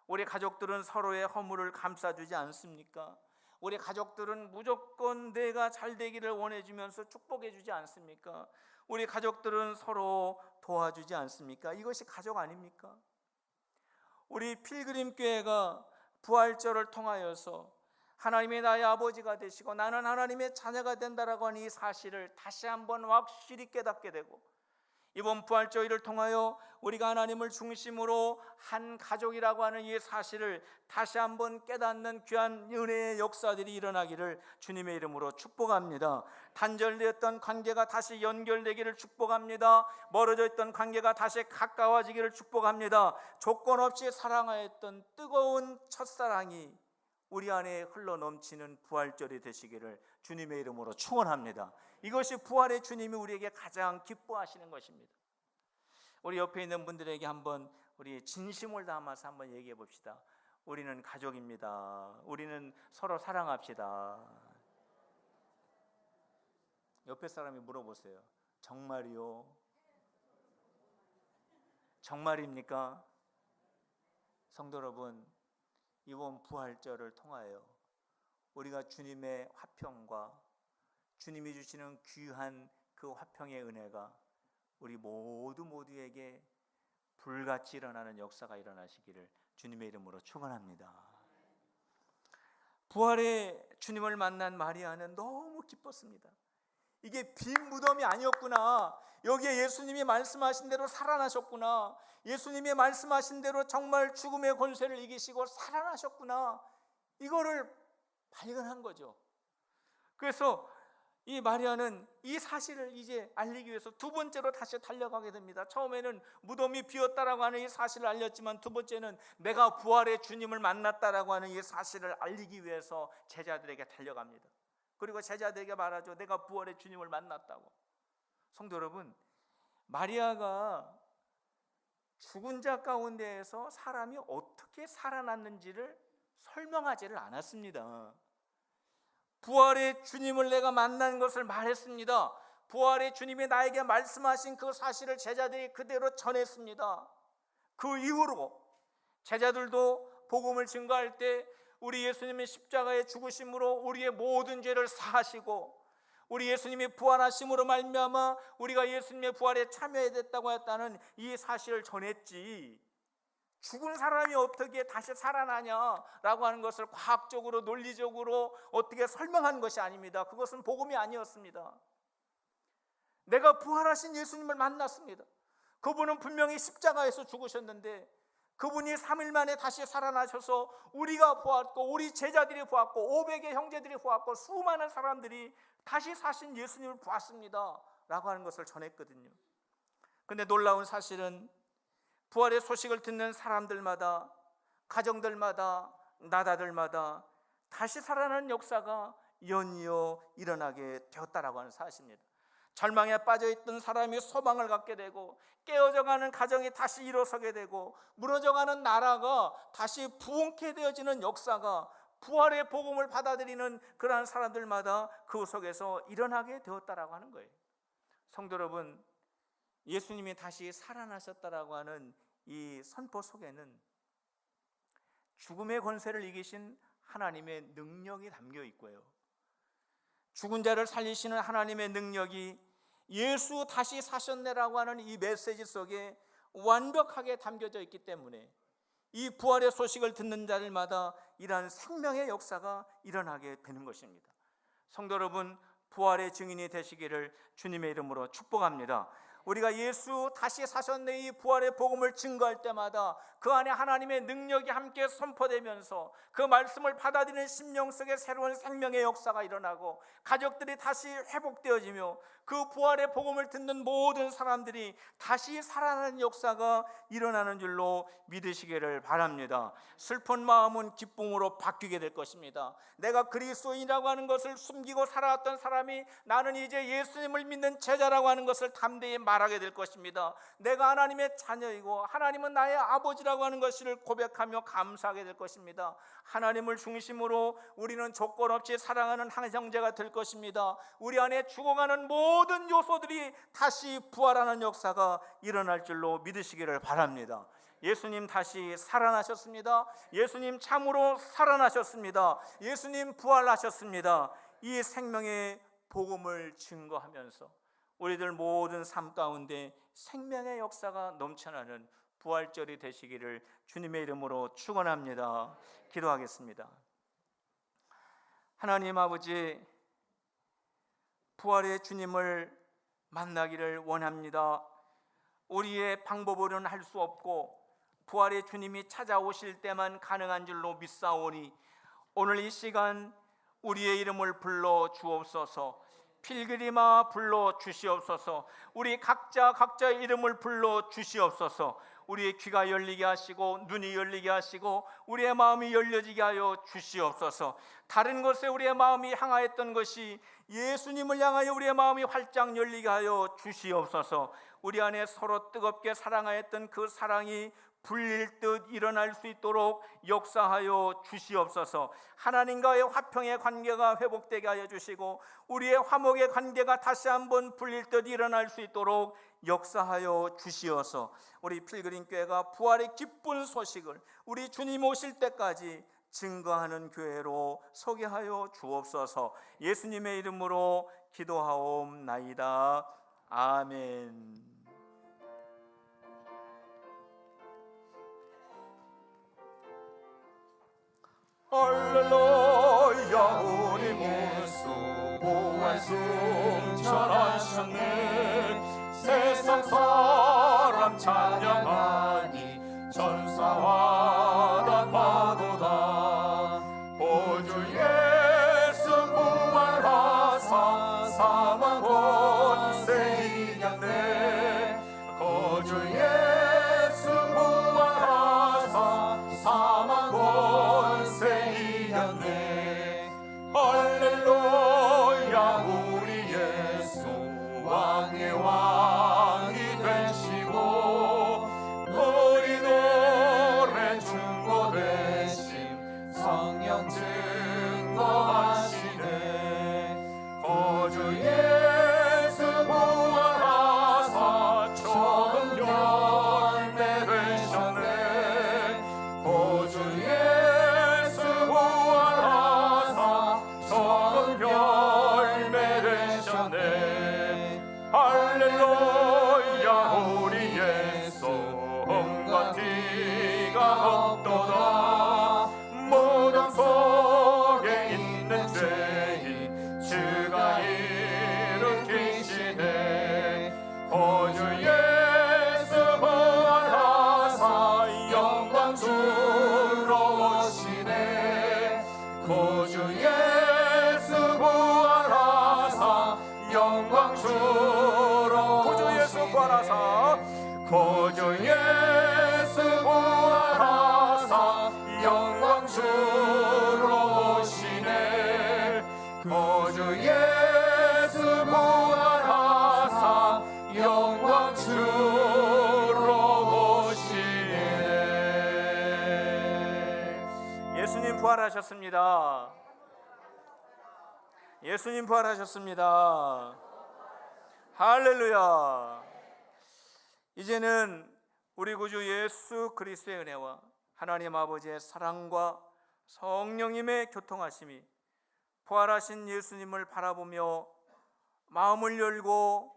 우리 가족들은 서로의 허물을 감싸주지 않습니까? 우리 가족들은 무조건 내가 잘 되기를 원해주면서 축복해주지 않습니까? 우리 가족들은 서로 도와주지 않습니까? 이것이 가족 아닙니까? 우리 필그림 교회가 부활절을 통하여서 하나님이 나의 아버지가 되시고 나는 하나님의 자녀가 된다라고 하는 이 사실을 다시 한번 확실히 깨닫게 되고, 이번 부활절을 통하여 우리가 하나님을 중심으로 한 가족이라고 하는 이 사실을 다시 한번 깨닫는 귀한 은혜의 역사들이 일어나기를 주님의 이름으로 축복합니다. 단절되었던 관계가 다시 연결되기를 축복합니다. 멀어져 있던 관계가 다시 가까워지기를 축복합니다. 조건 없이 사랑하였던 뜨거운 첫사랑이 우리 안에 흘러넘치는 부활절이 되시기를 주님의 이름으로 축원합니다. 이것이 부활의 주님이 우리에게 가장 기뻐하시는 것입니다. 우리 옆에 있는 분들에게 한번 우리 진심을 담아서 한번 얘기해 봅시다. 우리는 가족입니다. 우리는 서로 사랑합시다. 옆에 사람이 물어보세요. 정말이요? 정말입니까? 성도 여러분, 이번 부활절을 통하여 우리가 주님의 화평과 주님이 주시는 귀한 그 화평의 은혜가 우리 모두에게 불같이 일어나는 역사가 일어나시기를 주님의 이름으로 축원합니다. 부활의 주님을 만난 마리아는 너무 기뻤습니다. 이게 빈 무덤이 아니었구나. 여기에 예수님이 말씀하신 대로 살아나셨구나. 예수님이 말씀하신 대로 정말 죽음의 권세를 이기시고 살아나셨구나. 이거를 발견한 거죠. 그래서 이 마리아는 이 사실을 이제 알리기 위해서 두 번째로 다시 달려가게 됩니다. 처음에는 무덤이 비었다라고 하는 이 사실을 알렸지만, 두 번째는 내가 부활의 주님을 만났다라고 하는 이 사실을 알리기 위해서 제자들에게 달려갑니다. 그리고 제자들에게 말하죠. 내가 부활의 주님을 만났다고. 성도 여러분, 마리아가 죽은 자 가운데에서 사람이 어떻게 살아났는지를 설명하지를 않았습니다. 부활의 주님을 내가 만난 것을 말했습니다. 부활의 주님이 나에게 말씀하신 그 사실을 제자들이 그대로 전했습니다. 그 이후로 제자들도 복음을 증거할 때 우리 예수님의 십자가의 죽으심으로 우리의 모든 죄를 사하시고 우리 예수님이 부활하심으로 말미암아 우리가 예수님의 부활에 참여해야 됐다고 했다는 이 사실을 전했지, 죽은 사람이 어떻게 다시 살아나냐라고 하는 것을 과학적으로 논리적으로 어떻게 설명한 것이 아닙니다. 그것은 복음이 아니었습니다. 내가 부활하신 예수님을 만났습니다. 그분은 분명히 십자가에서 죽으셨는데 그분이 3일 만에 다시 살아나셔서 우리가 보았고 우리 제자들이 보았고 500의 형제들이 보았고 수많은 사람들이 다시 사신 예수님을 보았습니다 라고 하는 것을 전했거든요. 근데 놀라운 사실은 부활의 소식을 듣는 사람들마다, 가정들마다, 나라들마다 다시 살아나는 역사가 연이어 일어나게 되었다라고 하는 사실입니다. 절망에 빠져있던 사람이 소망을 갖게 되고, 깨어져가는 가정이 다시 일어서게 되고, 무너져가는 나라가 다시 부흥케 되어지는 역사가 부활의 복음을 받아들이는 그러한 사람들마다 그 속에서 일어나게 되었다라고 하는 거예요. 성도 여러분, 예수님이 다시 살아나셨다라고 하는 이 선포 속에는 죽음의 권세를 이기신 하나님의 능력이 담겨 있고요, 죽은 자를 살리시는 하나님의 능력이 예수 다시 사셨네라고 하는 이 메시지 속에 완벽하게 담겨져 있기 때문에 이 부활의 소식을 듣는 자들마다 이러한 생명의 역사가 일어나게 되는 것입니다. 성도 여러분, 부활의 증인이 되시기를 주님의 이름으로 축복합니다. 우리가 예수 다시 사셨네 이 부활의 복음을 증거할 때마다 그 안에 하나님의 능력이 함께 선포되면서 그 말씀을 받아들이는 심령 속에 새로운 생명의 역사가 일어나고 가족들이 다시 회복되어지며 그 부활의 복음을 듣는 모든 사람들이 다시 살아나는 역사가 일어나는 줄로 믿으시기를 바랍니다. 슬픈 마음은 기쁨으로 바뀌게 될 것입니다. 내가 그리스도인이라고 하는 것을 숨기고 살아왔던 사람이 나는 이제 예수님을 믿는 제자라고 하는 것을 담대히 말하게 될 것입니다. 내가 하나님의 자녀이고 하나님은 나의 아버지라고 하는 것을 고백하며 감사하게 될 것입니다. 하나님을 중심으로 우리는 조건 없이 사랑하는 한 형제가 될 것입니다. 우리 안에 죽어가는 모든 요소들이 다시 부활하는 역사가 일어날 줄로 믿으시기를 바랍니다. 예수님 다시 살아나셨습니다. 예수님 참으로 살아나셨습니다. 예수님 부활하셨습니다. 이 생명의 복음을 증거하면서 우리들 모든 삶 가운데 생명의 역사가 넘쳐나는 부활절이 되시기를 주님의 이름으로 축원합니다. 기도하겠습니다. 하나님 아버지, 부활의 주님을 만나기를 원합니다. 우리의 방법으로는 할 수 없고 부활의 주님이 찾아오실 때만 가능한 줄로 믿사오니 오늘 이 시간 우리의 이름을 불러 주옵소서. 필그림아 불러 주시옵소서. 우리 각자의 이름을 불러 주시옵소서. 우리의 귀가 열리게 하시고 눈이 열리게 하시고 우리의 마음이 열려지게 하여 주시옵소서. 다른 것에 우리의 마음이 향하였던 것이 예수님을 향하여 우리의 마음이 활짝 열리게 하여 주시옵소서. 우리 안에 서로 뜨겁게 사랑하였던 그 사랑이 불릴 듯 일어날 수 있도록 역사하여 주시옵소서. 하나님과의 화평의 관계가 회복되게 하여 주시고 우리의 화목의 관계가 다시 한번 불릴 듯 일어날 수 있도록 역사하여 주시어서 우리 필그림교회가 부활의 기쁜 소식을 우리 주님 오실 때까지 증거하는 교회로 소개하여 주옵소서. 예수님의 이름으로 기도하옵나이다. 아멘. 할렐루야, 우리 구주 부활 승천하셨네. 세상 사람 찬양하니 천사와 나파도다. 구주 예수 부활하사 사망 권세 이겼네. 구주 예수 부활하사 사망 권세 이겼네. 할렐루야, 우리 예수 왕의 왕이 되시고 우리 노래 자비가 없도다. 무덤 속에 있는 죄인 주가 일으키시네. 구주 예수 부활하사 영광 주러 오시네. 구주 예수 부활하사 영광 주러 구주 예수 부활하사 구주 예수 부활하사 영광 주러 오시네. 구주 예수 부활하사 영광 주러 오시네. 예수님 부활하셨습니다. 예수님 부활하셨습니다. 할렐루야. 이제는 우리 구주 예수 그리스도의 은혜와 하나님 아버지의 사랑과 성령님의 교통하심이 부활하신 예수님을 바라보며 마음을 열고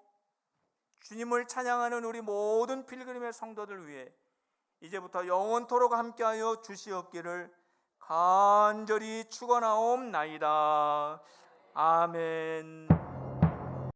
주님을 찬양하는 우리 모든 필그림의 성도들 위해 이제부터 영원토록 함께하여 주시옵기를 간절히 축원하옵나이다. 아멘.